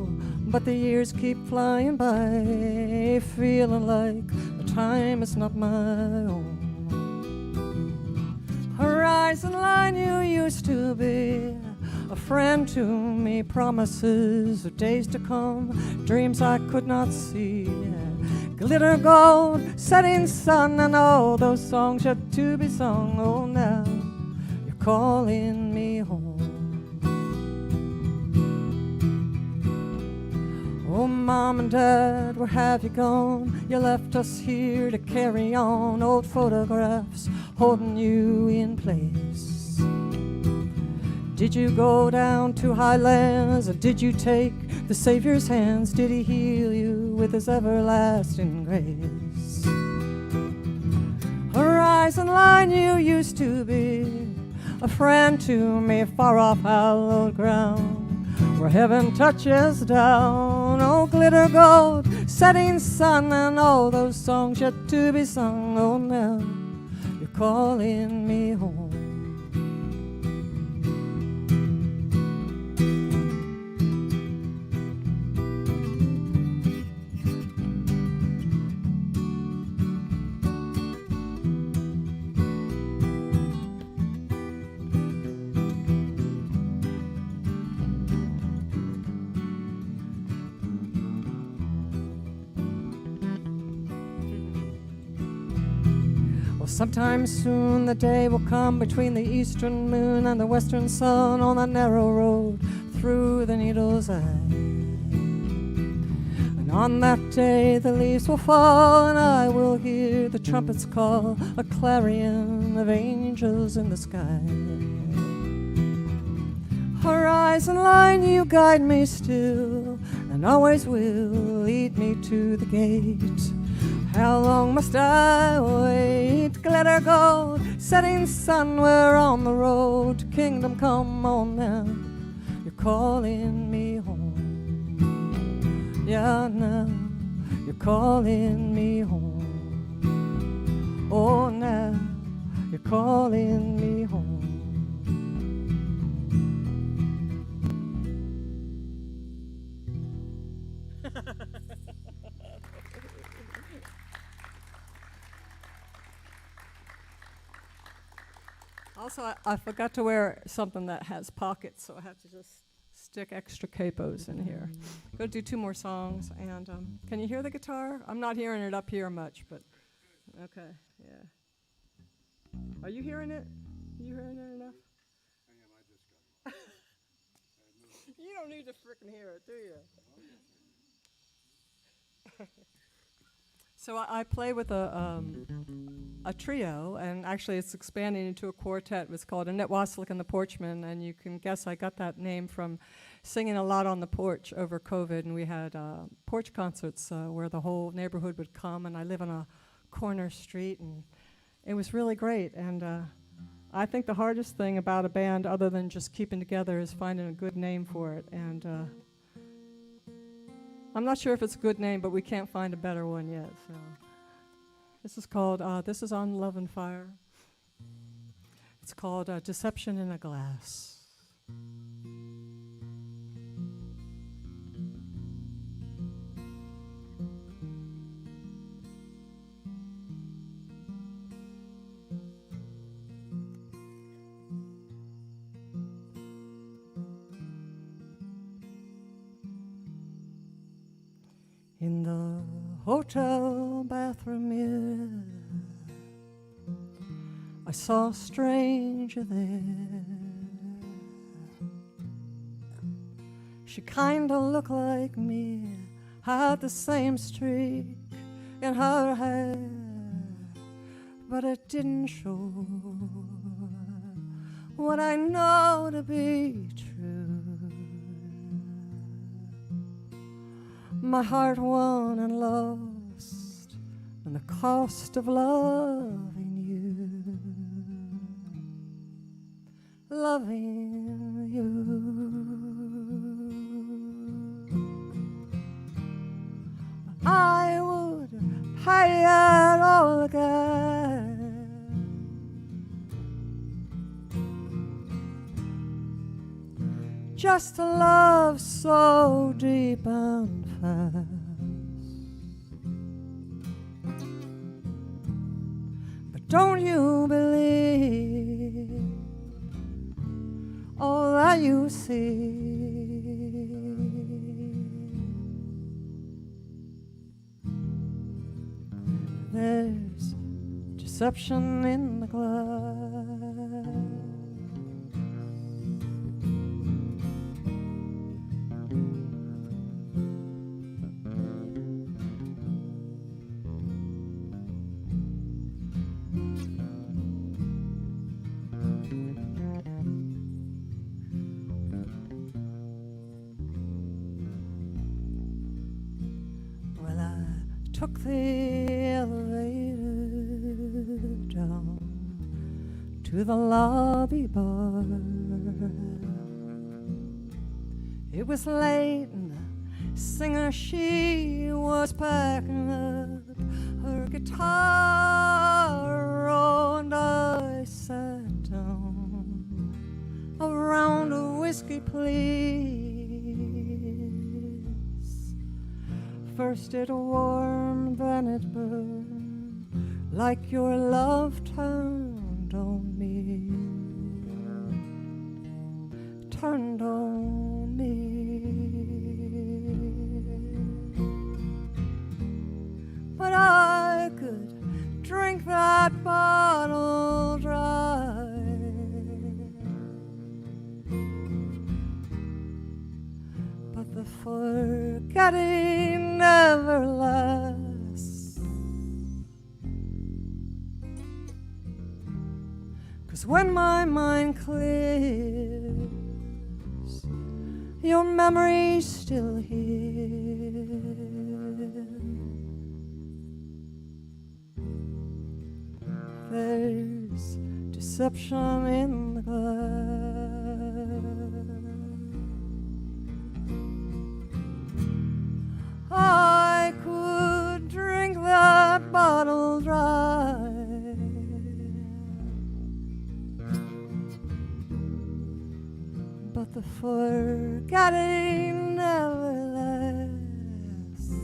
but the years keep flying by, feeling like the time is not my own. Horizon line, you used to be a friend to me, promises of days to come, dreams I could not see. Glitter gold, setting sun, and all those songs yet to be sung. Oh, now you're calling me home. Oh, Mom and Dad, where have you gone? You left us here to carry on, old photographs holding you in place. Did you go down to Highlands, or did you take the Savior's hands? Did he heal you with his everlasting grace? Horizon line, you used to be a friend to me, far off hallowed ground, where heaven touches down. Oh, glitter gold, setting sun, and all those songs yet to be sung. Oh, now you're calling me home. Sometime soon the day will come between the eastern moon and the western sun, on that narrow road through the needle's eye. And on that day the leaves will fall, and I will hear the trumpets call, a clarion of angels in the sky. Horizon line, you guide me still, and always will lead me to the gate. How long must I wait? Glitter gold, setting sun, we're on the road to kingdom come. On now, you're calling me home. Yeah, now you're calling me home. Oh, now you're calling me home. Also, I forgot to wear something that has pockets, so I have to just stick extra capos in here. Go do 2 more songs, and can you hear the guitar? I'm not hearing it up here much, but okay, yeah. Are you hearing it? Are you hearing it enough? I am, I just got it. You don't need to frickin' hear it, do you? So I play with a trio, and actually it's expanding into a quartet. It's called Annette, Wasilik, and the Porchmen, and you can guess I got that name from singing a lot on the porch over COVID, and we had porch concerts where the whole neighborhood would come, and I live on a corner street, and it was really great. And I think the hardest thing about a band, other than just keeping together, is finding a good name for it. And I'm not sure if it's a good name, but we can't find a better one yet. So this is called, this is on Love and Fire. It's called Deception in a Glass. In the hotel bathroom mirror, I saw a stranger there. She kinda looked like me, had the same streak in her hair, but it didn't show what I know to be true. My heart won and lost, and the cost of loving you, loving you. I would pay it all again, just to love so deep and fast. But don't you believe all that you see? There's deception in the glass. Took the elevator down to the lobby bar. It was late and the singer, she was packing up her guitar. Oh, and I sat down around a whiskey, please. First it warmed, then it burned, like your love turned on me, turned on me. But I could drink that bottle dry, but the forgetting never lasts. 'Cause when my mind clears, your memory's still here. There's deception in the glass. I could drink that bottle dry, but the forgetting never lasts.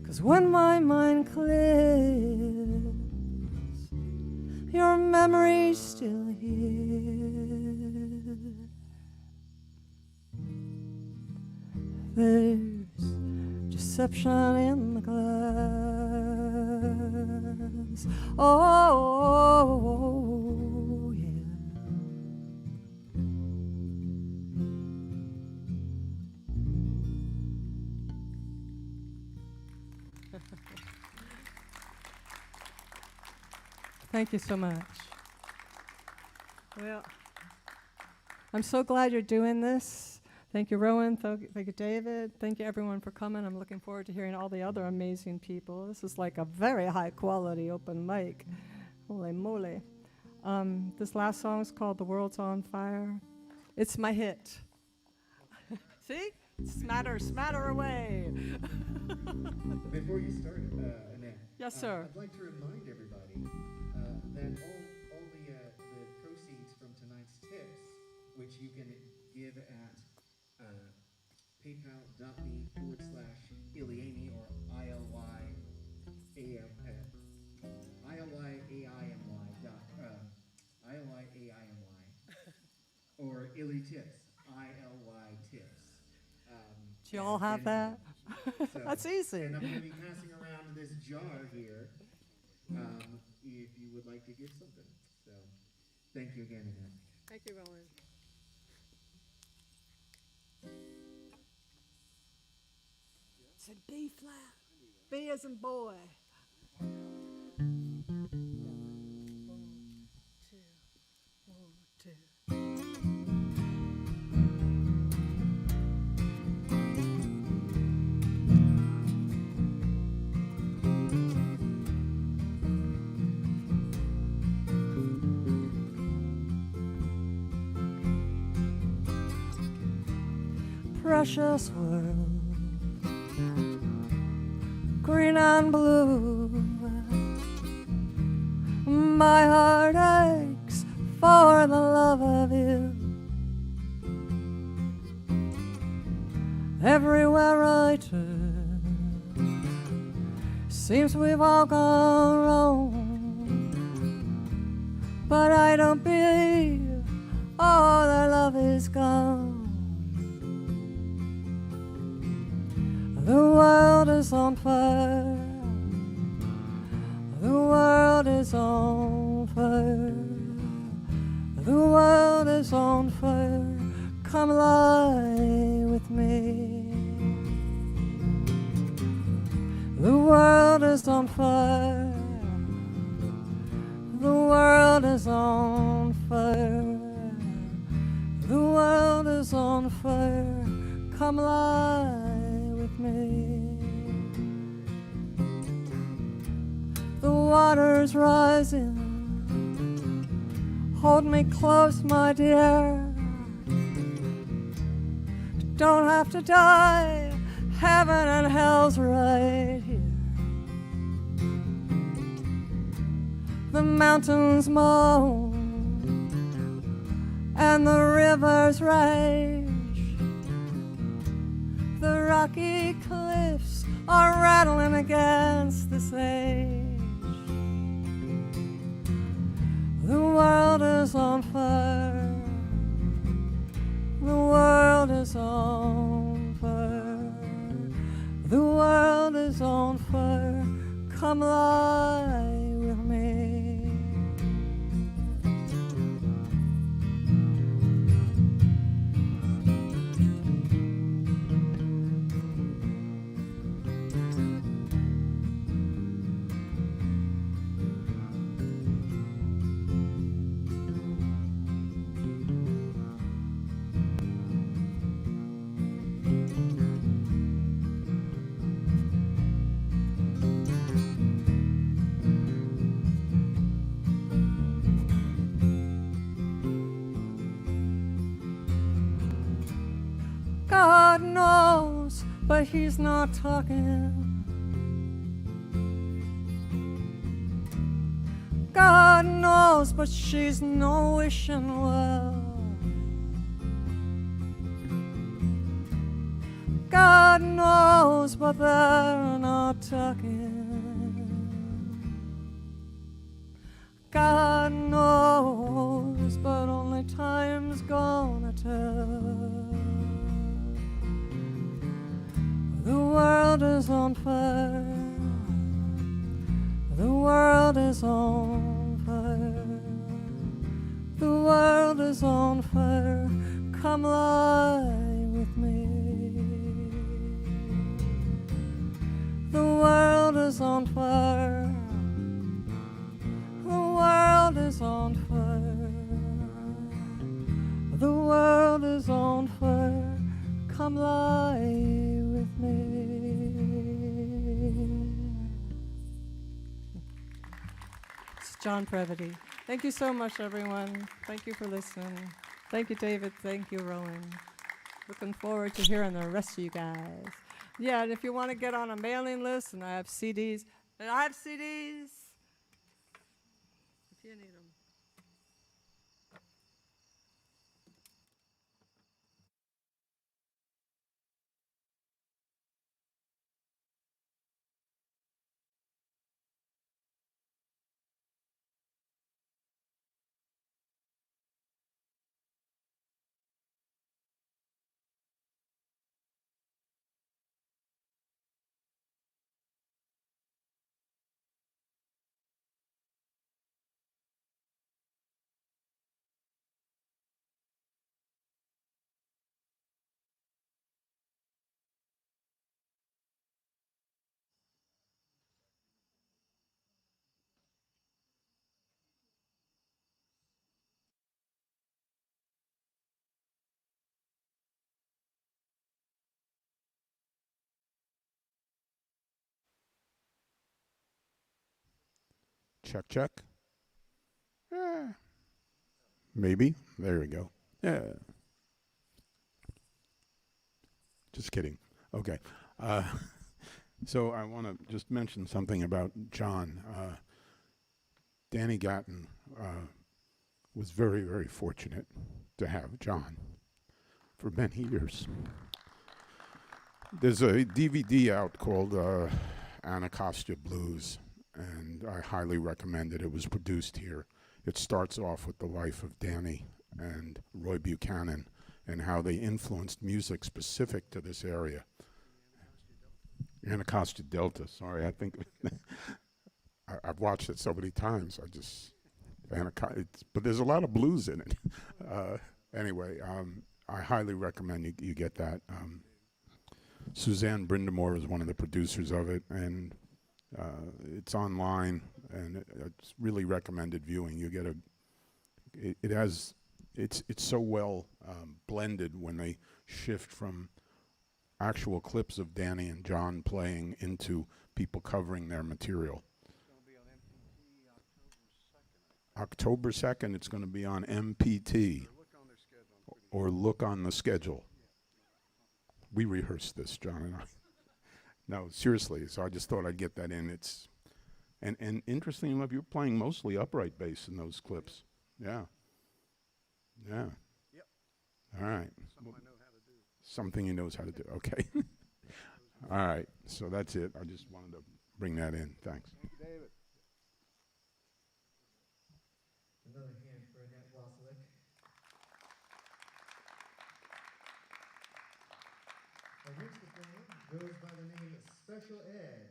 'Cause when my mind clears, your memory's still here. There's deception in the glass. Oh, yeah. Thank you so much. Well, I'm so glad you're doing this. Thank you, Rowan. Thank you, David. Thank you, everyone, for coming. I'm looking forward to hearing all the other amazing people. This is like a very high-quality open mic. Holy moly. This last song is called The World's on Fire. It's my hit. See? Smatter away. Before you start, Annette. Yes, sir. I'd like to remind everybody that all the proceeds from tonight's tips, which you can give at paypal.me/Iliamy or ILYAIMY or Illy Tips, ILY Tips. Do you all have that? So, That's easy. And I'm going to be passing around this jar here if you would like to give something. So thank you again, Annette. Thank you, Rowan. It's in B flat. B as in boy. 1, 2, 1, 2. Precious world, green and blue, my heart aches for the love of you. Everywhere I turn, seems we've all gone wrong, but I don't believe all their love is gone. The world is on fire. The world is on fire. The world is on fire. Come lie with me. The world is on fire. The world is on fire. The world is on fire. Come lie with me. The water's rising. Hold me close, my dear. Don't have to die. Heaven and hell's right here. The mountains moan and the rivers rage. The rocky cliffs are rattling against the sage. The world is on fire. The world is on fire. The world is on fire. Come lie with me. God knows, but he's not talking. God knows, but she's no wishing well. God knows, but they're not talking. God knows, but only time's gonna tell. The world is on fire. The world is on fire. The world is on fire. Come lie with me. The world is on fire. The world is on fire. The world is on fire. Come lie with me. It's John Previty. Thank you so much, everyone. Thank you for listening. Thank you, David. Thank you, Rowan. Looking forward to hearing the rest of you guys. Yeah, and if you want to get on a mailing list, and I have CDs. And I have CDs. If you need them. Check, check. Maybe. There we go. Yeah. Just kidding. Okay. So I want to just mention something about John. Danny Gatton was very, very fortunate to have John for many years. There's a DVD out called Anacostia Blues, and I highly recommend it. It was produced here. It starts off with the life of Danny and Roy Buchanan and how they influenced music specific to this area. Anacostia Delta, sorry, I think I've watched it so many times. But there's a lot of blues in it. Anyway, I highly recommend you get that. Suzanne Brindamore is one of the producers of it, and it's online, and it's really recommended viewing. You get it's so well blended when they shift from actual clips of Danny and John playing into people covering their material. October 2nd, it's going to be on MPT. Or look on the schedule. We rehearsed this, John and I. No, seriously, so I just thought I'd get that in. And interesting enough, you're playing mostly upright bass in those clips. Yeah. Yeah. Yep. All right. Something I know how to do. Something he knows how to do. Okay. All right. So that's it. I just wanted to bring that in. Thanks. Thank you, David. Another hand for Annette Wasilik. Our next performer goes by the name Special Ed,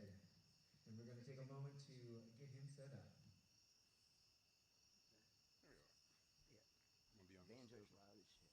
and we're going to take a moment to get him set up. Banjo's loud as shit.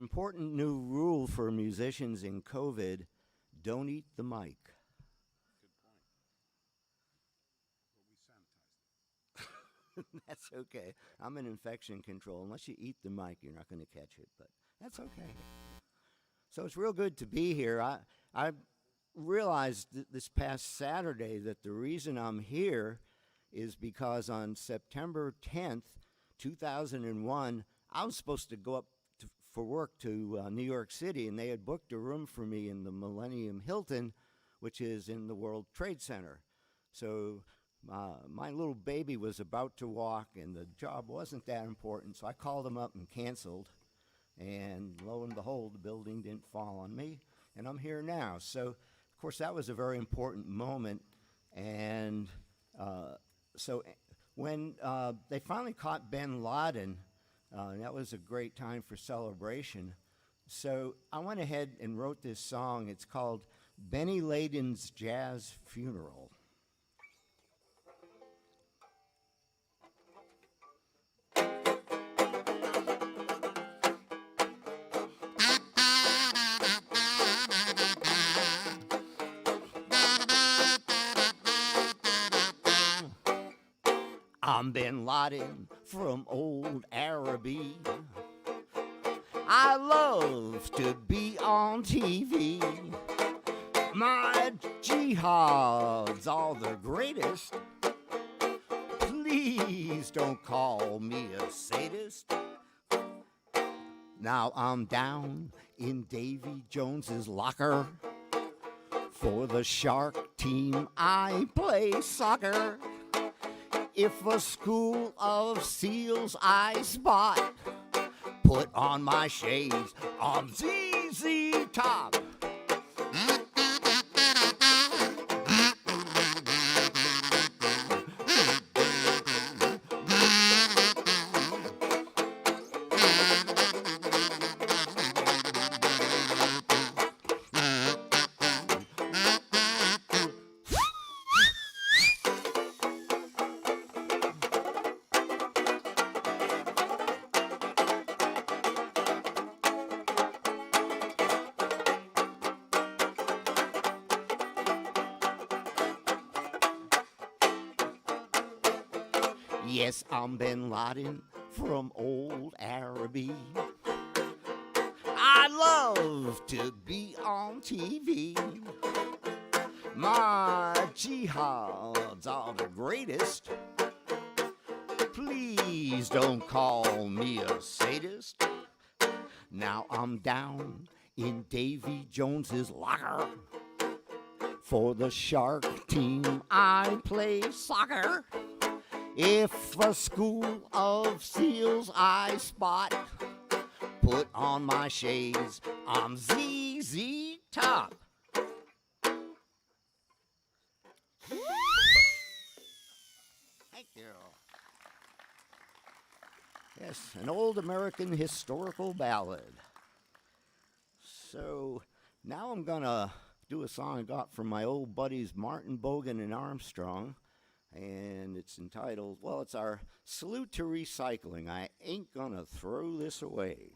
Important new rule for musicians in COVID, don't eat the mic. That's okay. I'm in infection control. Unless you eat the mic, you're not going to catch it, but that's okay. So it's real good to be here. I realized this past Saturday that the reason I'm here is because on September 10th, 2001, I was supposed to go up for work to New York City, and they had booked a room for me in the Millennium Hilton, which is in the World Trade Center. So my little baby was about to walk, and the job wasn't that important, so I called them up and canceled. And lo and behold, the building didn't fall on me, and I'm here now. So, of course, that was a very important moment. And so when they finally caught bin Laden, that was a great time for celebration. So I went ahead and wrote this song. It's called Benny Layden's Jazz Funeral. I'm Bin Laden from old Araby. I love to be on TV. My jihads are the greatest. Please don't call me a sadist. Now I'm down in Davy Jones's locker. For the Shark team I play soccer. If a school of seals I spot, put on my shades, I'm ZZ Top. Yes, I'm Bin Laden from old Araby. I love to be on TV. My jihads are the greatest. Please don't call me a sadist. Now I'm down in Davy Jones's locker. For the Shark team I play soccer. If a school of seals I spot, put on my shades, I'm ZZ Top. Thank you. Yes, an old American historical ballad. So now I'm going to do a song I got from my old buddies Martin Bogan and Armstrong. And it's entitled, well, it's our salute to recycling. I ain't gonna throw this away.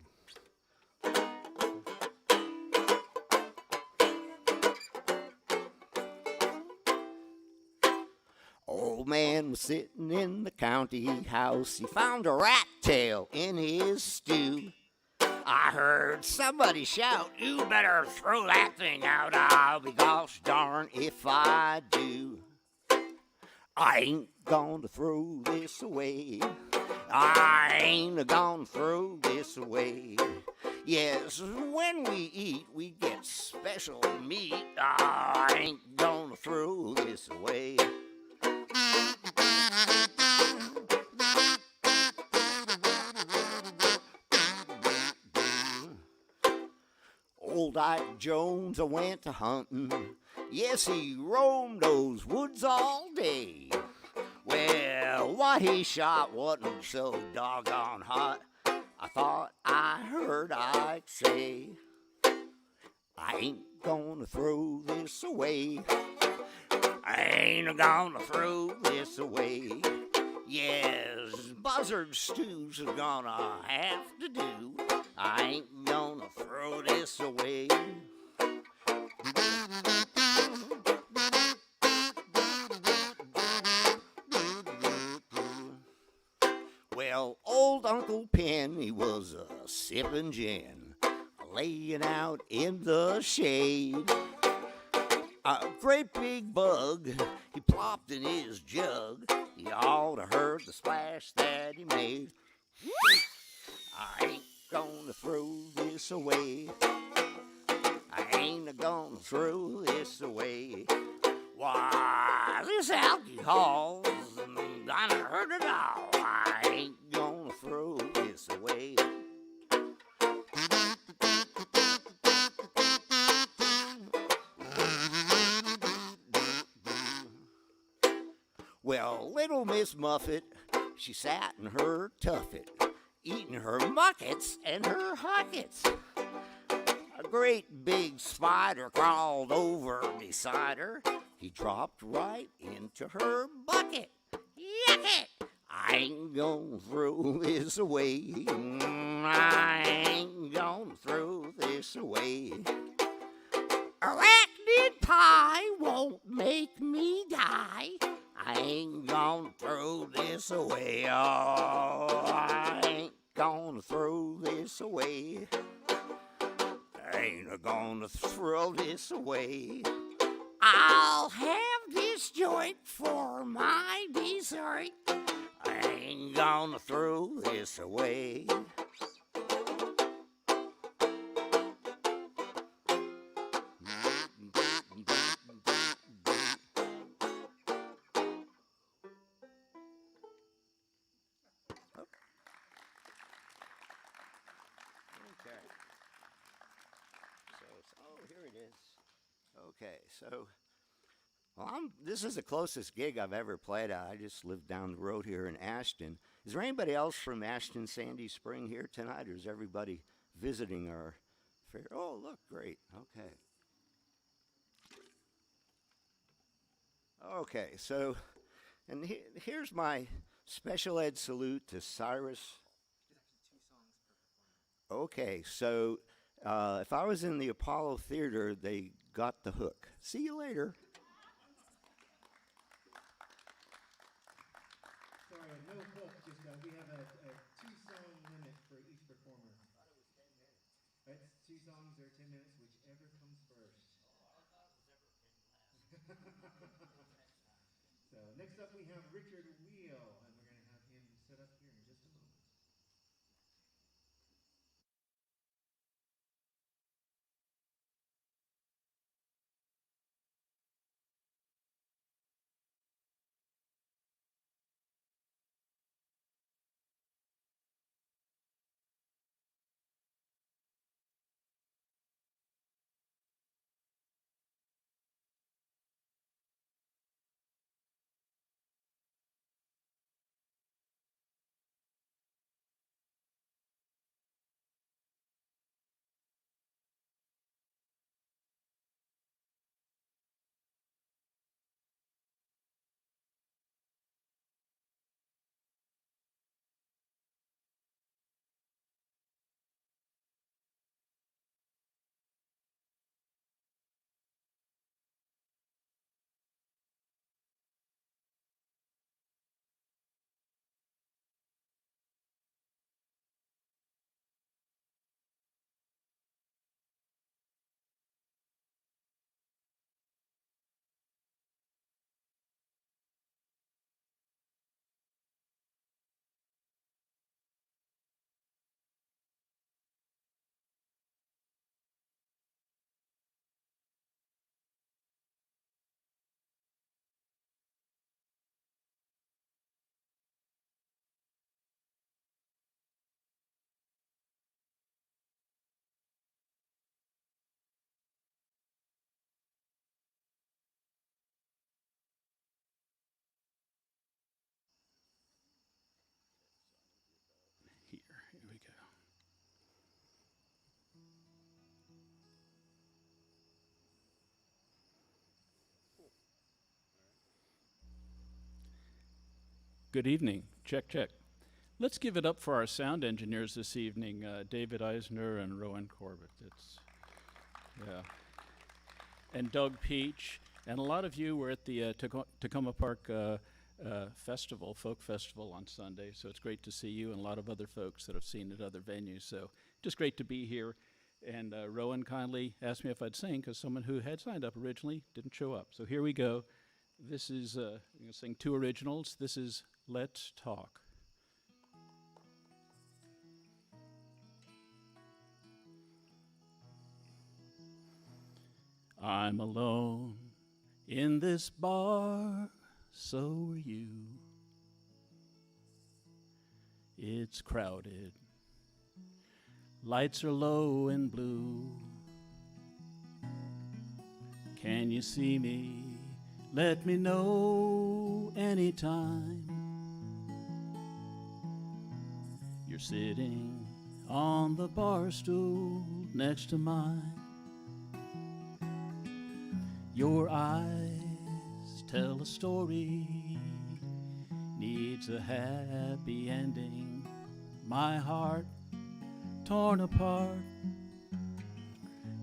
Old man was sitting in the county house. He found a rat tail in his stew. I heard somebody shout, "You better throw that thing out." I'll be gosh darn if I do. I ain't gonna throw this away. I ain't gonna throw this away. Yes, when we eat, we get special meat. I ain't gonna throw this away. Old Ike Jones went to hunting. Yes, he roamed those woods all day. Well, what he shot wasn't so doggone hot. I thought I heard Ike say, I ain't gonna throw this away. I ain't gonna throw this away. Yes, buzzard stews are gonna have to do. I ain't gonna throw this away. Well, old Uncle Pen, he was a sippin' gin, laying out in the shade. A great big bug, he plopped in his jug. You ought to heard the splash that he made. I ain't gonna throw this away. I ain't gonna throw this away. Why, this alcohol's gonna hurt it all. I ain't gonna throw this away. Well, little Miss Muffet, she sat in her tuffet, eating her muckets and her huckets. great big spider crawled over beside her. He dropped right into her bucket. Yuck it! I ain't gonna throw this away. I ain't gonna throw this away. Arachnid pie won't make me die. I ain't gonna throw this away. Oh, I ain't gonna throw this away. I ain't gonna throw this away. I'll have this joint for my dessert. I ain't gonna throw this away. Here it is. Okay, so this is the closest gig I've ever played at. I just live down the road here in Ashton. Is there anybody else from Ashton Sandy Spring here tonight, or is everybody visiting our fair? Oh, look, great. Okay. Okay, so, and here's my special ed salute to Cyrus. Okay, so if I was in the Apollo Theater, they got the hook. See you later. Sorry, no hook. Just we have a 2-song limit for each performer. It's 2 songs or 10 minutes, whichever comes first. So next up we have Richard Wheel, and we're going to have him set up here in just a moment. Here we go. Good evening. Check, check. Let's give it up for our sound engineers this evening, David Eisner and Rowan Corbett. Yeah. And Doug Peach. And a lot of you were at the Tacoma Park festival, folk festival on Sunday, so it's great to see you, and a lot of other folks that I've seen at other venues, so just great to be here. And Rowan kindly asked me if I'd sing, because someone who had signed up originally didn't show up. So here we go. This is, I'm going to sing 2 originals. This is Let's Talk. I'm alone in this bar, so are you. It's crowded, lights are low and blue. Can you see me? Let me know anytime. You're sitting on the bar stool next to mine. Your eyes tell a story, needs a happy ending. My heart torn apart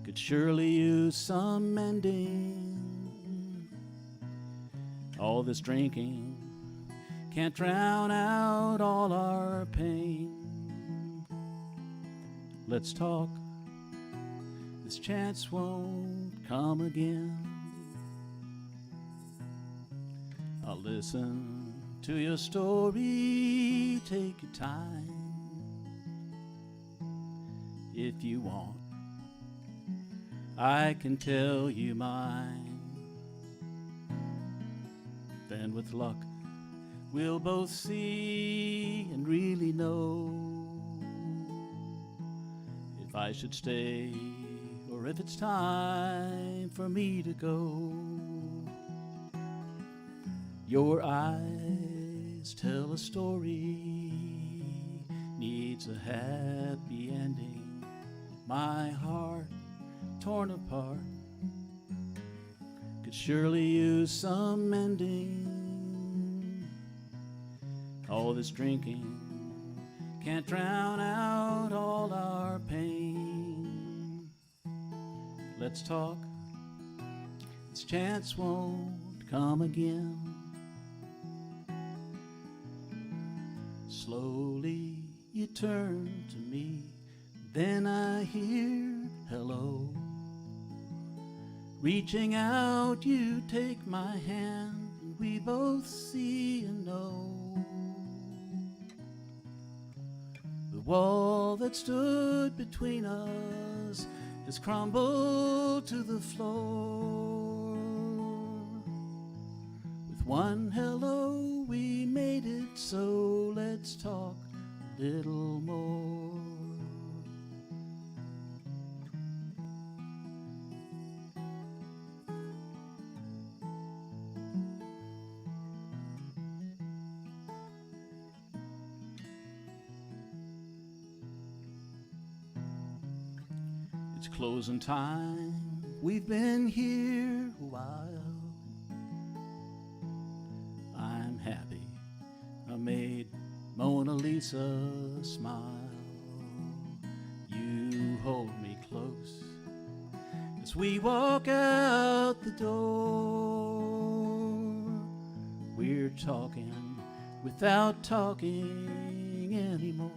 could surely use some mending. All this drinking can't drown out all our pain. Let's talk, this chance won't come again. I'll listen to your story, take your time. If you want, I can tell you mine. Then with luck, we'll both see and really know if I should stay or if it's time for me to go. Your eyes tell a story, needs a happy ending. My heart torn apart could surely use some mending. All this drinking can't drown out all our pain. Let's talk, this chance won't come again. Slowly you turn to me, then I hear hello. Reaching out, you take my hand, and we both see and know. The wall that stood between us has crumbled to the floor. With one hello, we made it, so let's talk a little more. It's closing time, we've been here a while. I'm happy I made Mona Lisa smile. You hold me close as we walk out the door. We're talking without talking anymore.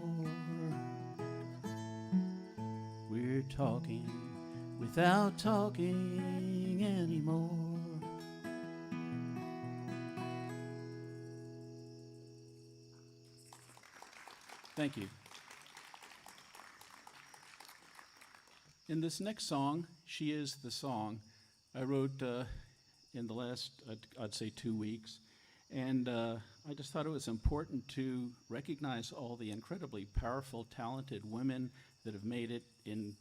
We're talking without talking anymore. Thank you. In this next song, She Is the Song, I wrote in the last, I'd say 2 weeks. And I just thought it was important to recognize all the incredibly powerful, talented women that have made it in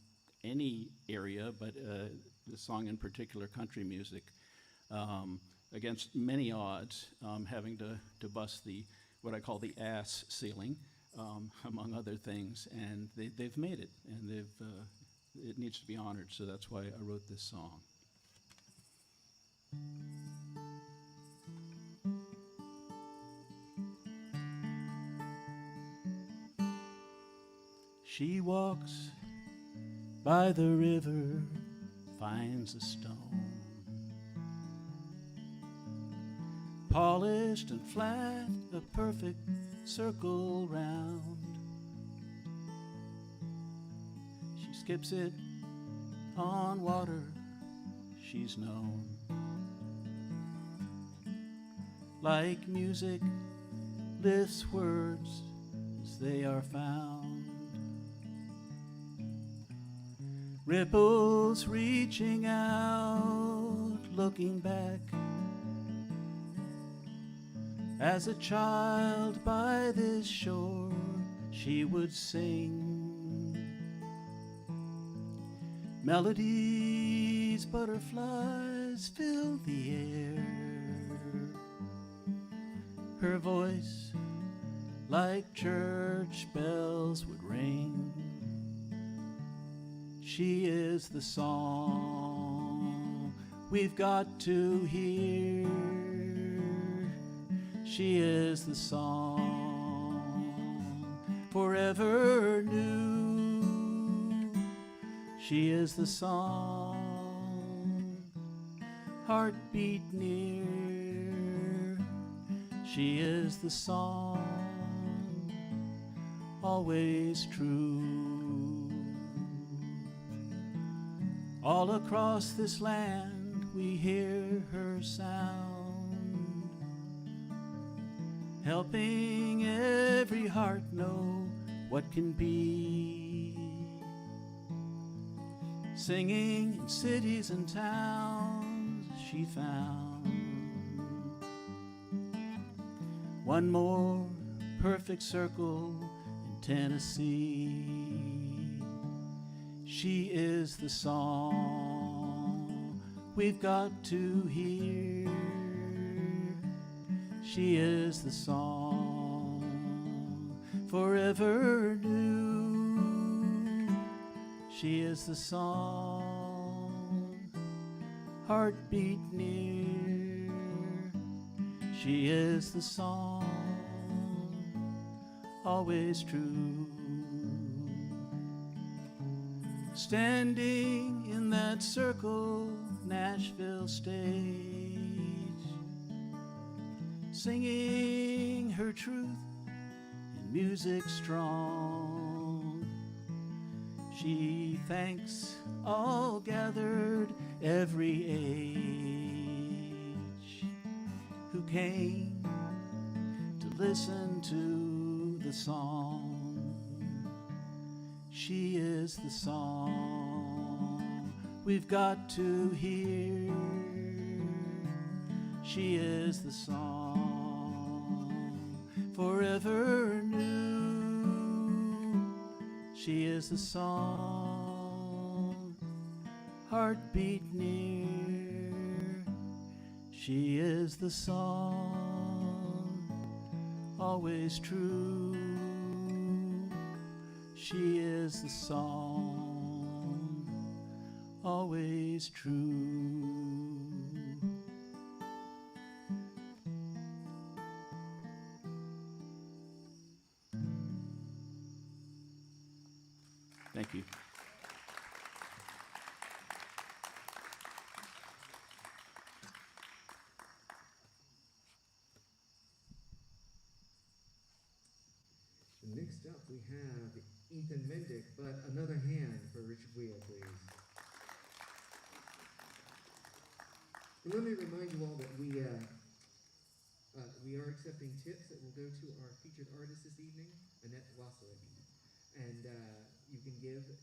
any area, but the song in particular, country music, against many odds, having to bust the, what I call the ass ceiling, among other things, and they've made it, and it needs to be honored, so that's why I wrote this song. She walks by the river, finds a stone, polished and flat, a perfect circle round. She skips it on water, she's known. Like music, lifts words as they are found. Ripples reaching out, looking back. As a child by this shore, she would sing melodies, butterflies fill the air. Her voice, like church bells, would ring. She is the song we've got to hear. She is the song forever new. She is the song, heartbeat near. She is the song, always true. All across this land we hear her sound, helping every heart know what can be. Singing in cities and towns she found one more perfect circle in Tennessee. She is the song we've got to hear. She is the song forever new. She is the song, heartbeat near. She is the song, always true. Standing in that circle, Nashville stage, singing her truth in music strong. She thanks all gathered every age who came to listen to the song. She is the song we've got to hear. She is the song forever new. She is the song, heartbeat near. She is the song, always true. She is the song, always true. Thank you. Next up, we have Ethan Mendick, but another hand for Richard Wheel, please. And let me remind you all that we are accepting tips that will go to our featured artist this evening, Annette Wasilik. And you can give to,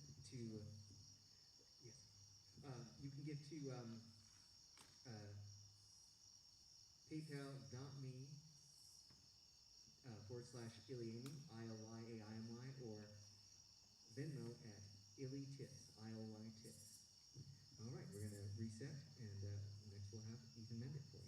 paypal.me/Iliamy, ILYAIMY, or Venmo at Illy Tips, ILY Tips. All right, we're going to reset, and next we'll have Ethan Mendick for you.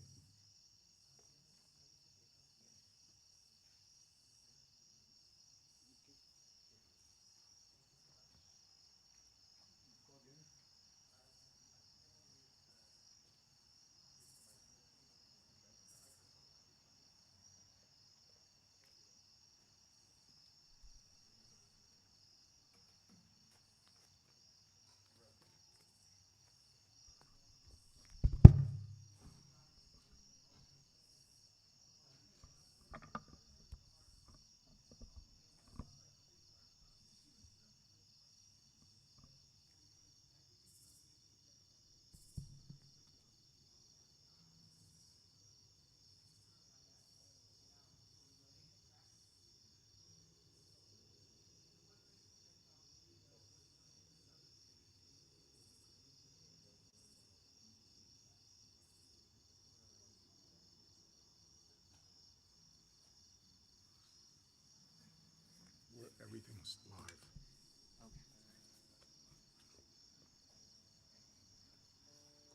Everything's live.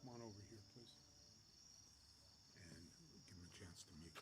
Come on over here, please. And give him a chance to mute.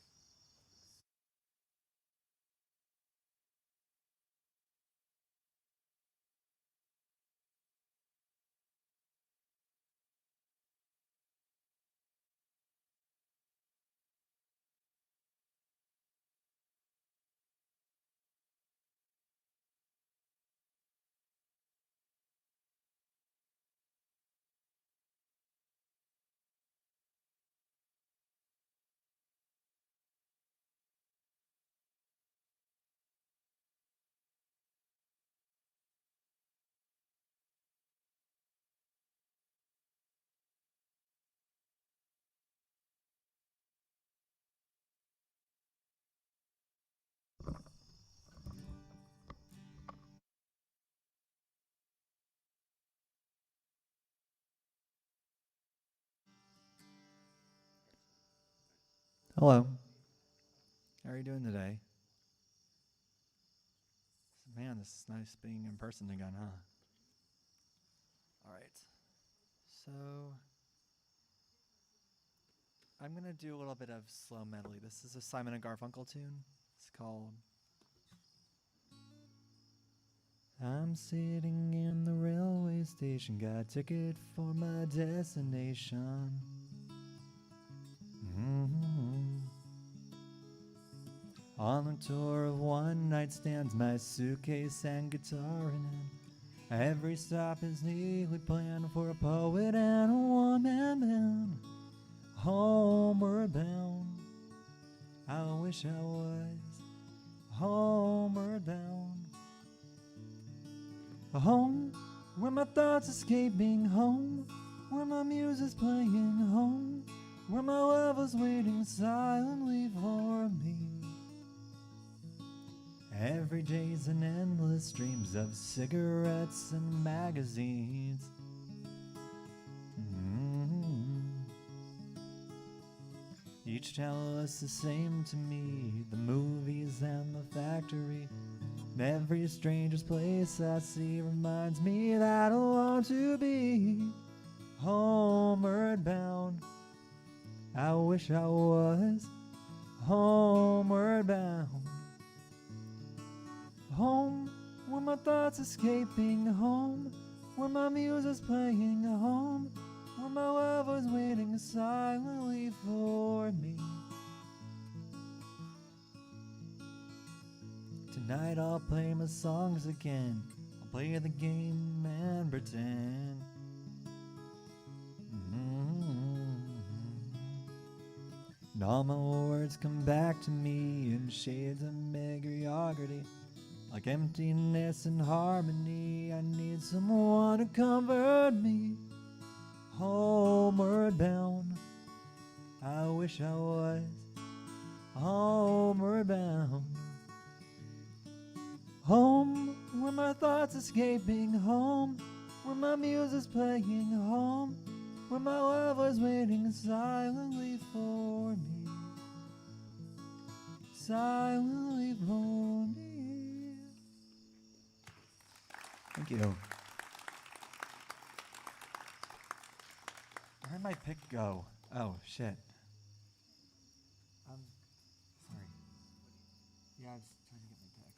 Hello. How are you doing today? Man, this is nice being in person again, huh? All right. So, I'm going to do a little bit of slow medley. This is a Simon & Garfunkel tune. It's called I'm sitting in the railway station, got a ticket for my destination. On a tour of one-night stands, my suitcase and guitar in hand. Every stop is neatly planned for a poet and a one-man band. Homeward bound, I wish I was homeward bound. Home, where my thoughts escaping, home, where my muse's playing, home, where my love was waiting silently for me. Every day's an endless streams of cigarettes and magazines. Each tell us the same to me, the movies and the factory. And every stranger's place I see reminds me that I want to be homeward bound. I wish I was homeward bound. Home, where my thoughts escaping, home, where my muse's playing, home, where my love was waiting silently for me. Tonight I'll play my songs again. I'll play the game and pretend. And all my words come back to me in shades of mediocrity. Like emptiness and harmony, I need someone to comfort me. Homeward bound, I wish I was homeward bound. Home, where my thoughts escaping, home, where my muse's playing, home, where my love was waiting silently for me. Silently for me. Thank you. Where'd my pick go? Oh, shit. Sorry. Yeah, I was trying to get my pick.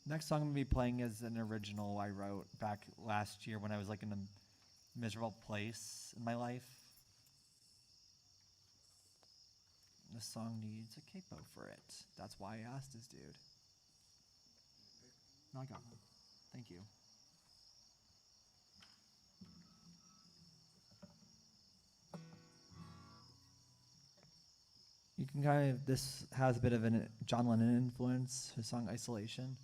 Next song I'm going to be playing is an original I wrote back last year when I was like in a miserable place in my life. This song needs a capo for it. That's why I asked this dude. No, I got one. Thank you. You can kind of, this has a bit of a John Lennon influence, his song Isolation.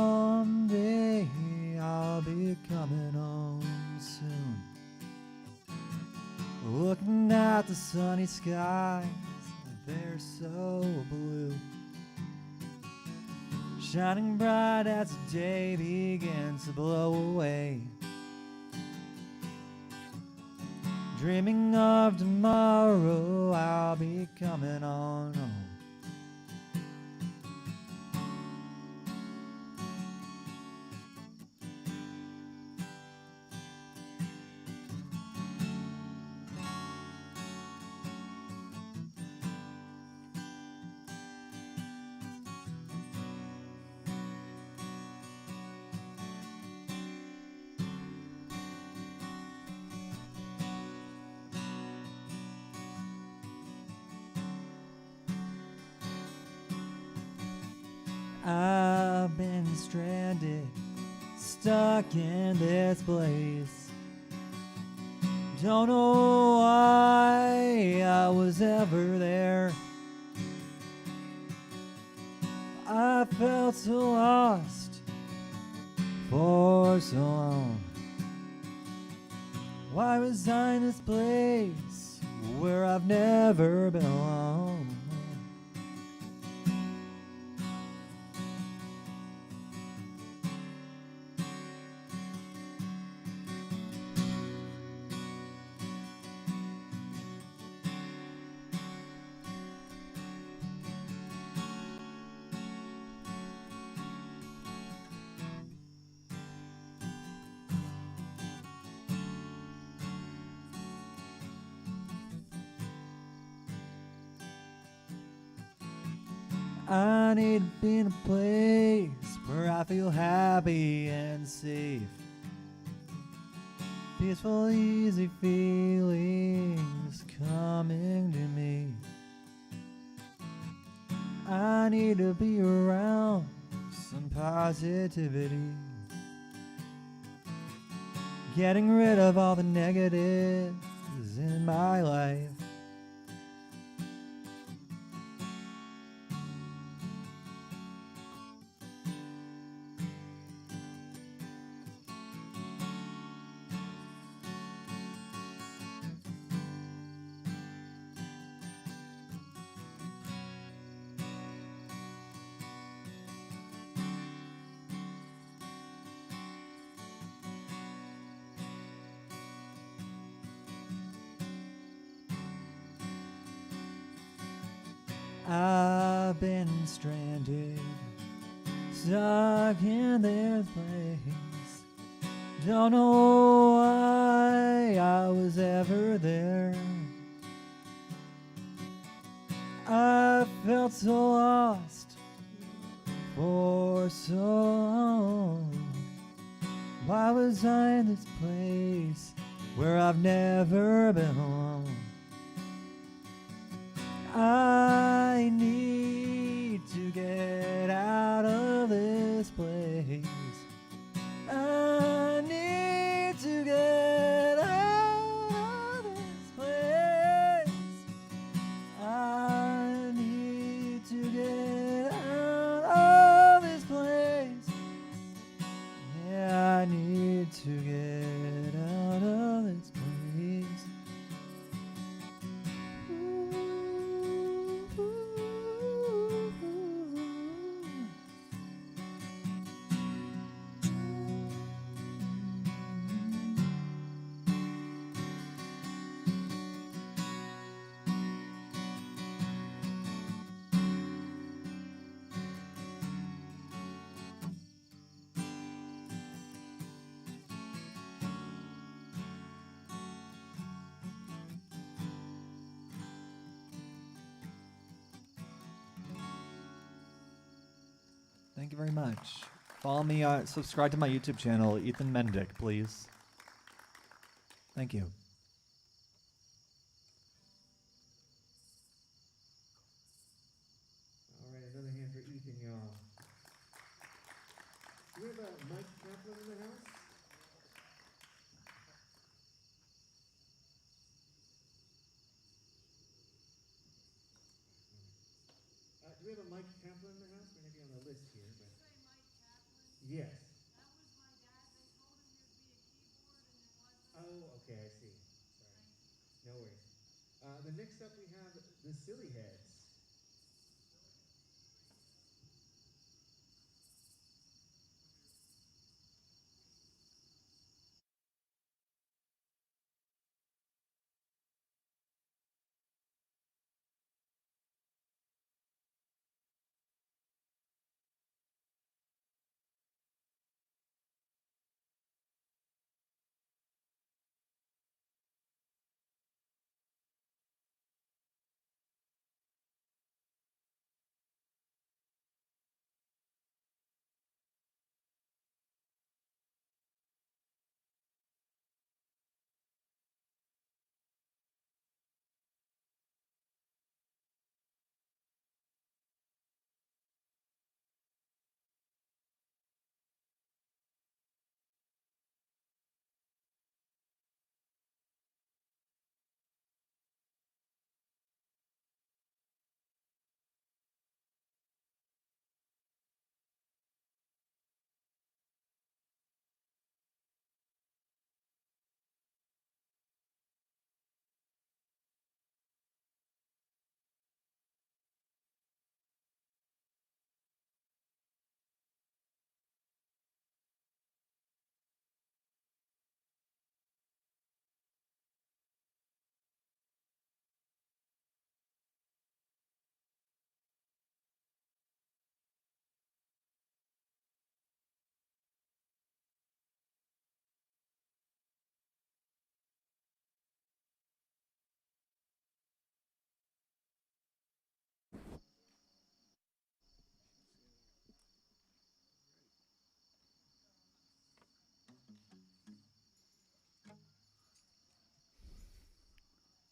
Someday I'll be coming home soon, looking at the sunny skies, they're so blue, shining bright as the day begins to blow away, dreaming of tomorrow. I'll be coming on home. I've been stranded, stuck in this place. Don't know why I was ever there. I felt so lost for so long. Why resign this place where I've never belonged? I need to be in a place where I feel happy and safe. Peaceful, easy feelings coming to me. I need to be around some positivity. Getting rid of all the negatives in my life. I've been stranded, stuck in this place. Don't know why I was ever there. I felt so lost for so long. Why was I in this place where I've never belonged? I need to get out of this place. I need to get out of this place. I need to get out of this place. Yeah, I need to get out of this place. Thank you very much. Follow me, subscribe to my YouTube channel, Ethan Mendick, please. Thank you. All right, another hand for Ethan, y'all. Do we have a Mike Kaplan in the house? Do we have a Mike Kaplan in the house? We may be on the list here, but. Yes. Oh, okay, I see. Sorry. No worries. The next up we have the Silly Heads.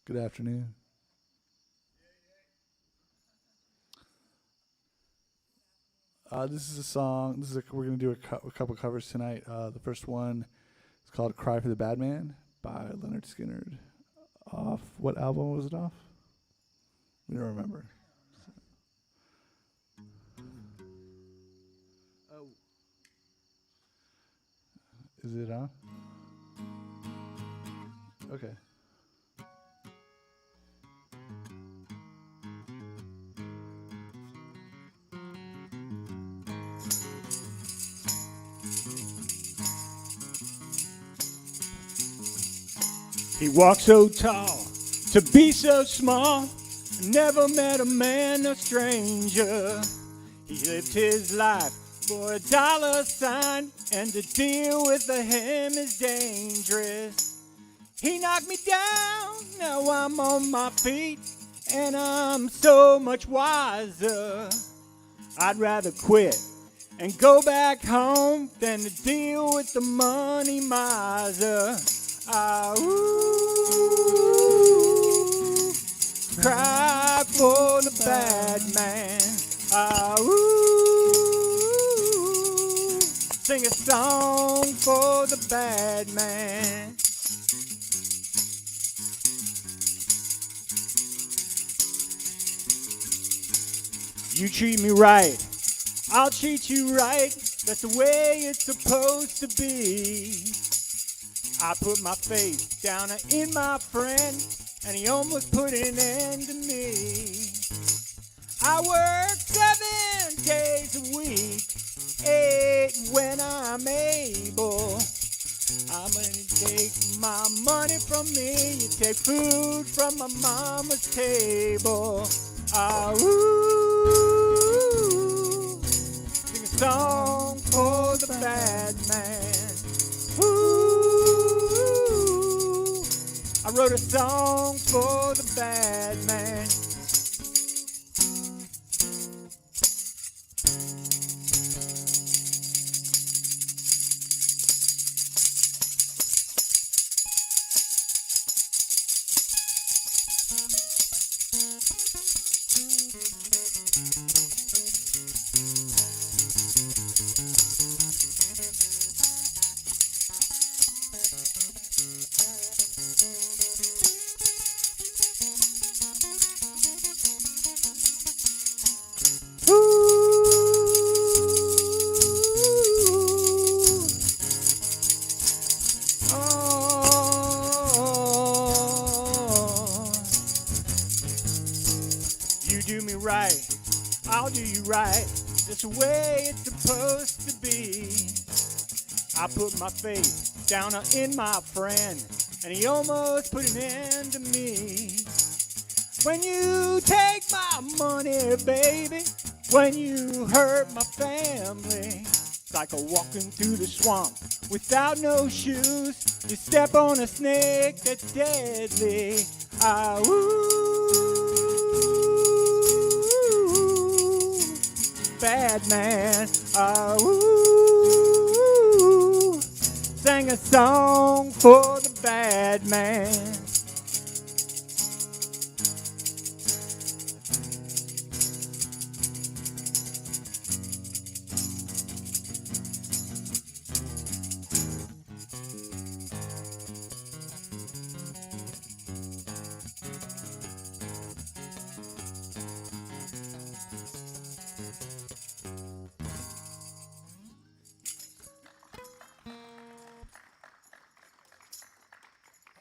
Good afternoon. This is a song. We're going to do a couple covers tonight. The first one is called "Cry for the Bad Man" by Leonard Skinner. Off what album was it off? We don't remember. Oh, is it on? Okay. He walked so tall to be so small. Never met a man, a stranger. He lived his life for a dollar sign, and to deal with him is dangerous. He knocked me down, now I'm on my feet, and I'm so much wiser. I'd rather quit and go back home than to deal with the money miser. Cry for the bad man. Sing a song for the bad man. You treat me right, I'll treat you right. That's the way it's supposed to be. I put my faith down in my friend, and he almost put an end to me. I work 7 days a week, 8 when I'm able. I'm gonna take my money from me, you take food from my mama's table. Sing a song for the bad man. I wrote a song for the bad man. I'll do you right, that's the way it's supposed to be. I put my faith down in my friend, and he almost put an end to me. When you take my money, baby, when you hurt my family, it's like a walking through the swamp without no shoes. You step on a snake that's deadly. Bad man, sang a song for the bad man.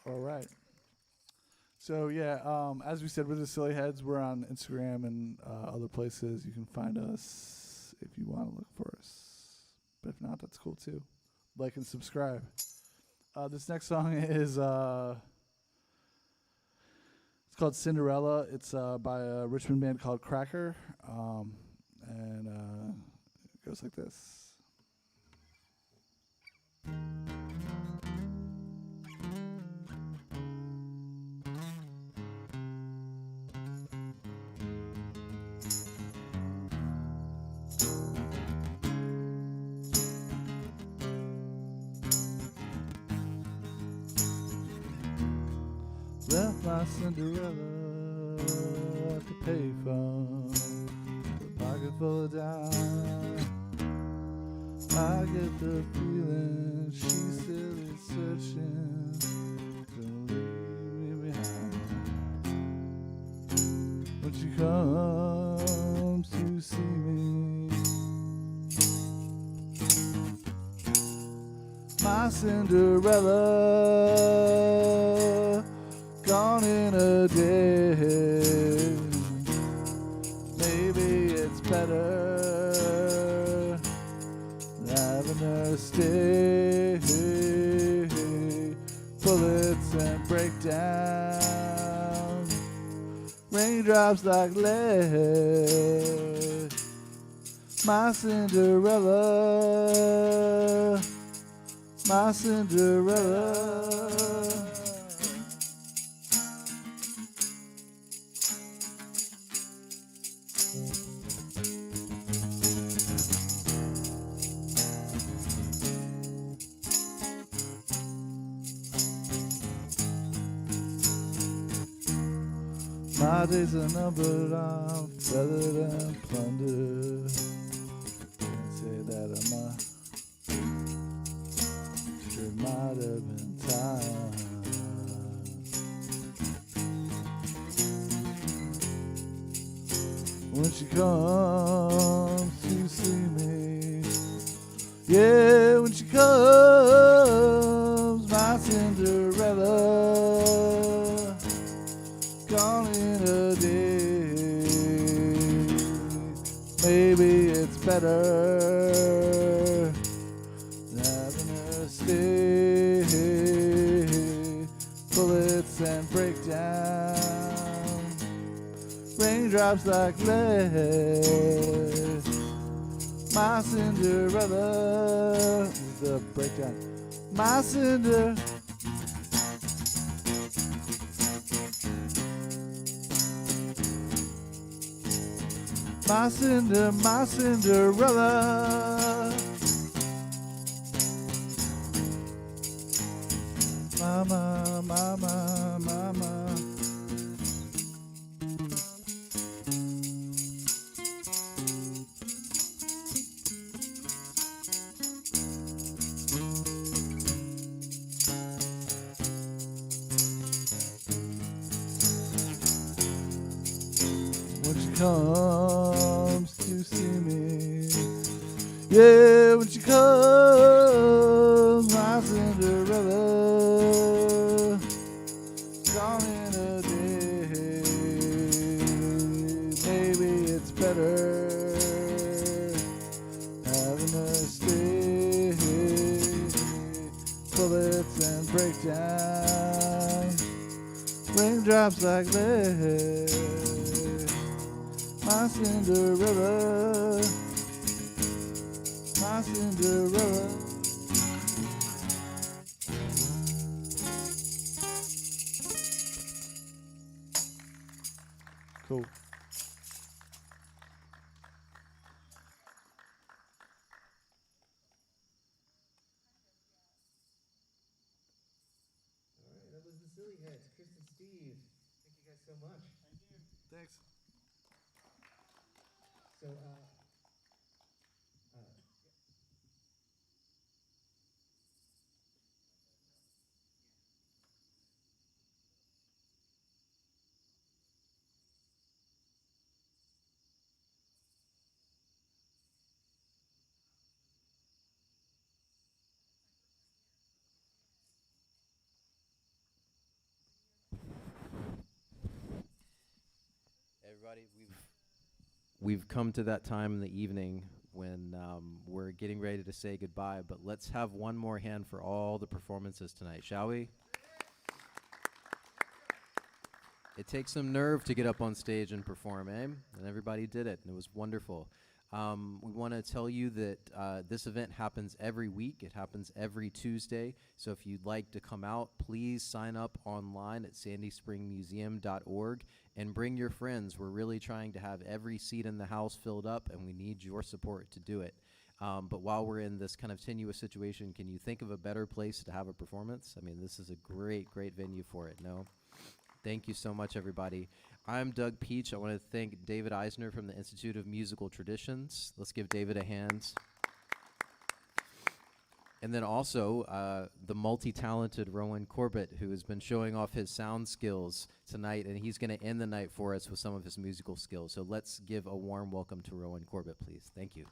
All right. So yeah, as we said, we're the Silly Heads. We're on Instagram and other places. You can find us if you want to look for us. But if not, that's cool too. Like and subscribe. This next song is it's called Cinderella. It's by a Richmond band called Cracker, and it goes like this. Left my Cinderella at the payphone, with a pocket full of dimes. I get the feeling she's still searching to leave me behind. When she comes to see me, my Cinderella gone in a day. Maybe it's better having her stay. Bullets and breakdown, raindrops like lead. My Cinderella, my Cinderella. My days are numbered, I'm feathered and plundered. Can't say that it might have been time. When she comes to see me, yeah, when she comes, my Cinderella gone in a day. Maybe it's better having her stay. Bullets and breakdown, raindrops like lead. My Cinderella, the breakdown. My Cinderella. My Cinderella. Mama, mama, mama. When she comes to see me, yeah, when she comes, my Cinderella gone in a day. Maybe it's better having her stay. Bullets and breakdown, raindrops like lead. My Cinderella, my Cinderella. Cool. All right, that was the Silly Heads, Chris and Steve. Thank you guys so much. Thank you. Thanks. So, Everybody, we've come to that time in the evening when we're getting ready to say goodbye, but let's have one more hand for all the performances tonight, shall we? It takes some nerve to get up on stage and perform, eh? And everybody did it, and it was wonderful. We want to tell you that this event happens every week. It happens every Tuesday. So if you'd like to come out, please sign up online at sandyspringmuseum.org and bring your friends. We're really trying to have every seat in the house filled up, and we need your support to do it. But while we're in this kind of tenuous situation, can you think of a better place to have a performance? I mean, this is a great, great venue for it, no? Thank you so much, everybody. I'm Doug Peach. I want to thank David Eisner from the Institute of Musical Traditions. Let's give David a hand. And then also the multi-talented Rowan Corbett, who has been showing off his sound skills tonight, and he's going to end the night for us with some of his musical skills. So let's give a warm welcome to Rowan Corbett, please. Thank you.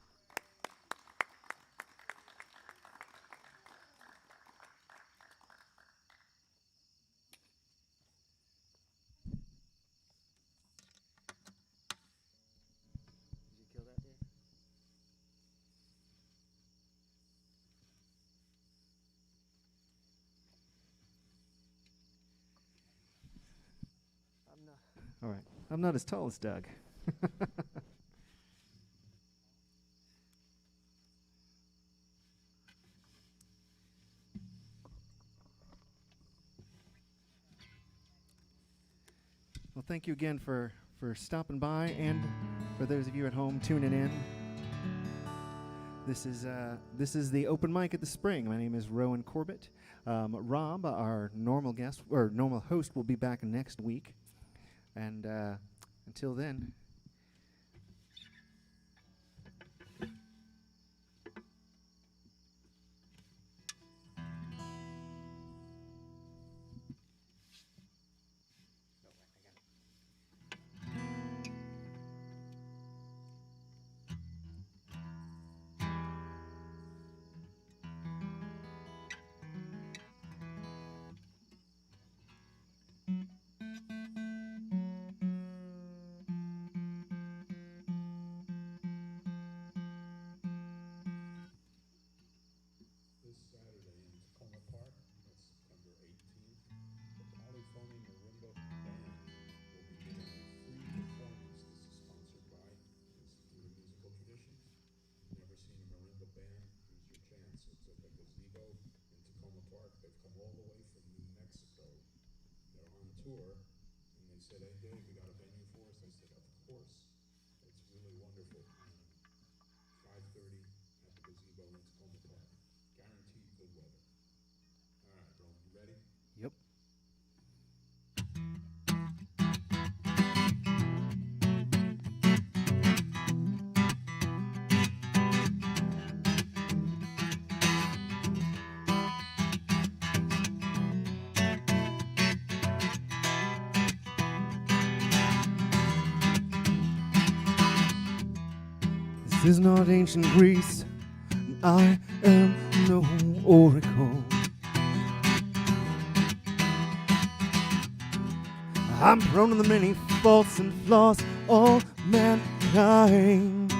All right. I'm not as tall as Doug. Well, thank you again for stopping by, and for those of you at home tuning in. This is the open mic at the Spring. My name is Rowan Corbett. Rob, our normal guest or normal host, will be back next week. And until then, tour, and they said, "Hey, Dave, you got a venue for us?" I said, "Of course." It's really wonderful. 5:30 at the gazebo in Tacoma Park. Guaranteed good weather. All right, bro, you ready? Yep. This is not ancient Greece, and I am no oracle. I'm prone to the many faults and flaws of mankind.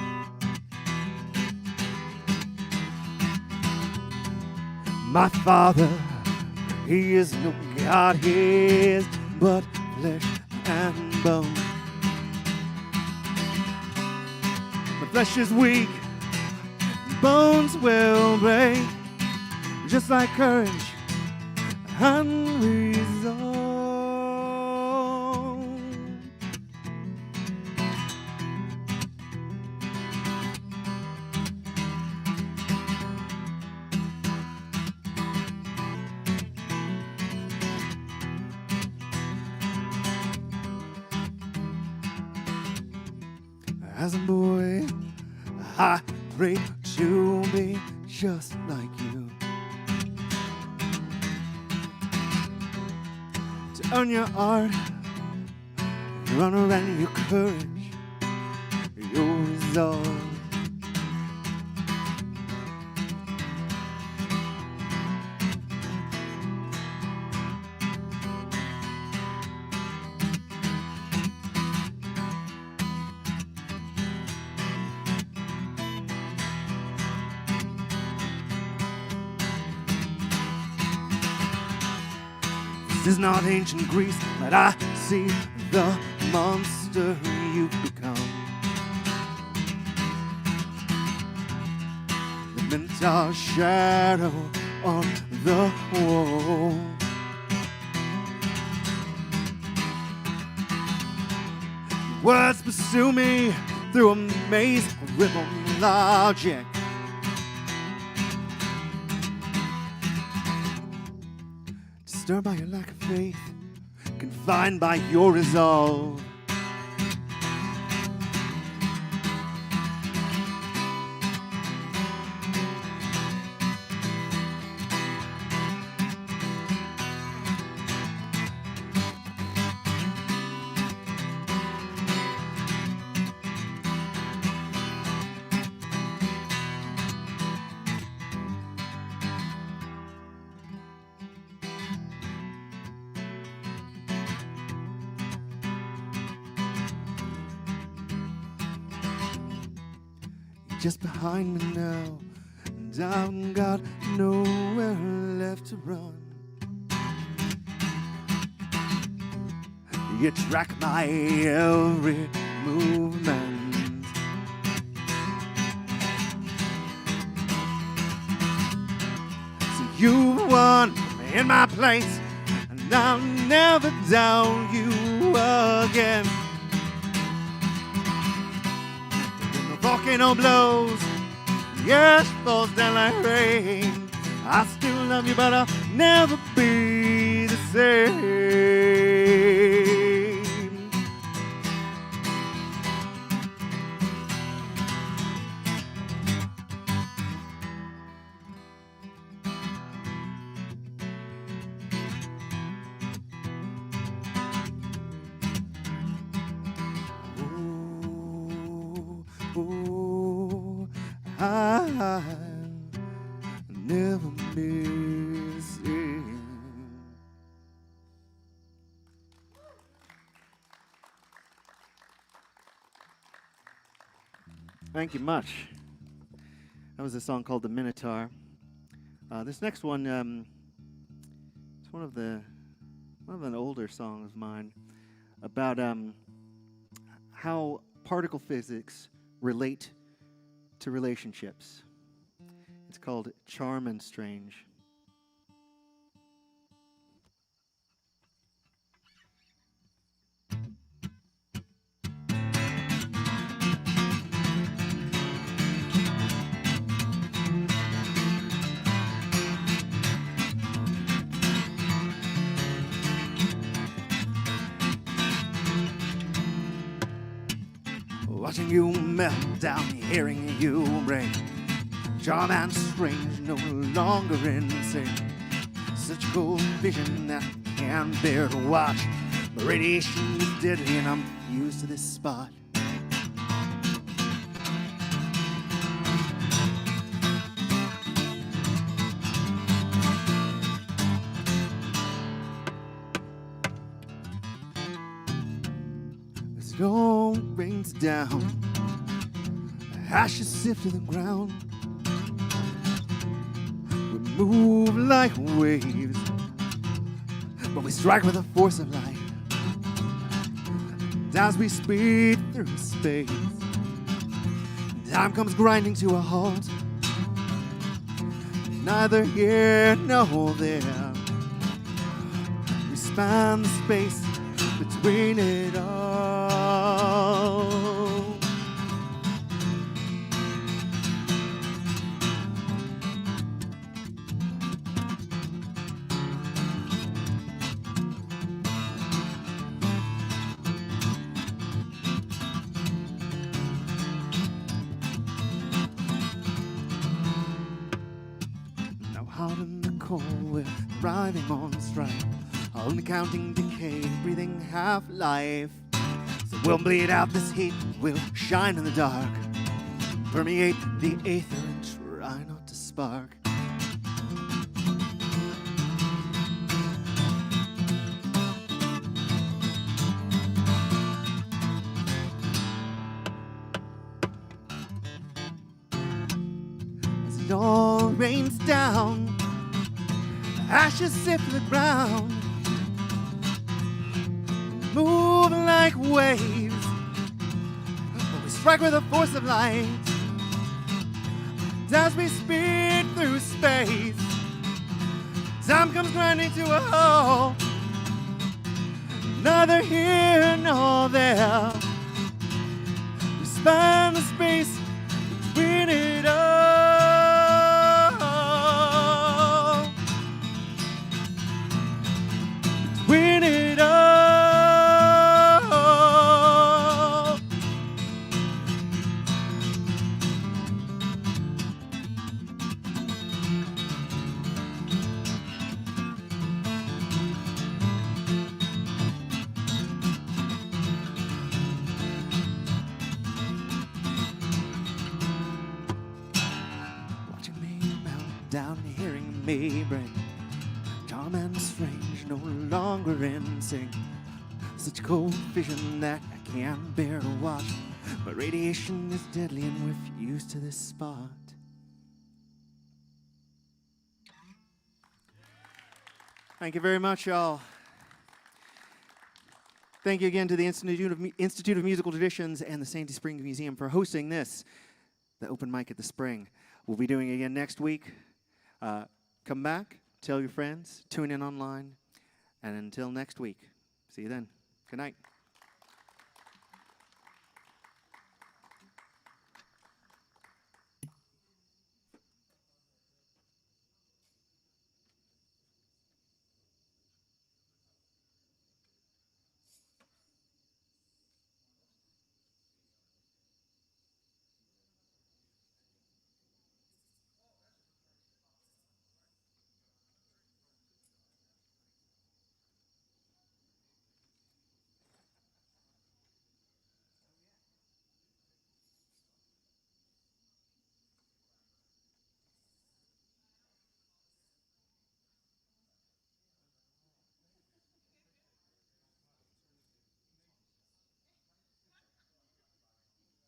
My father, he is no God, he is but flesh and bone. Flesh is weak, bones will break, just like courage and resolve. As a boy, I prayed to be just like you, to earn your art, your honor and your courage, your resolve. This is not ancient Greece, but I see the monster you've become. The mental shadow on the wall. Words pursue me through a maze of rhythm logic. Disturbed by your lack of faith, confined by your resolve. Just behind me now, and I've got nowhere left to run. You track my every movement. So you won in my place, and I'll never doubt you again. Volcano blows, yes, falls down like rain. I still love you, but I'll never be the same. Oh, I'll never miss it. Thank you much. That was a song called "The Minotaur." This next one, it's one of an older song of mine about how particle physics relate to relationships. It's called Charm and Strange. Watching you melt down, hearing you break. Charm and strange, no longer insane. Such a cool vision that I can't bear to watch. My radiation is deadly and I'm used to this spot. As it all rains down, ashes sift to the ground. We move like waves, but we strike with the force of light. And as we speed through space, time comes grinding to a halt. Neither here nor there, we span the space between it all. Out in the cold, we're thriving on strike, only counting decay, breathing half-life. So we'll bleed out this heat, we'll shine in the dark, permeate the aether and try not to spark. As it all rains down, ashes sift to the ground, move like waves, but we strike with the force of light. And as we speed through space, time comes grinding to a halt. Neither here nor there, we span the space between it all. may bring. Calm and strange, no longer in sync. Such cold vision that I can't bear to watch. But radiation is deadly and we're fused to this spot. Thank you very much, y'all. Thank you again to the Institute of Musical Traditions and the Sandy Springs Museum for hosting this, the open mic at the Spring. We'll be doing it again next week. Come back, tell your friends, tune in online, and until next week, see you then. Good night.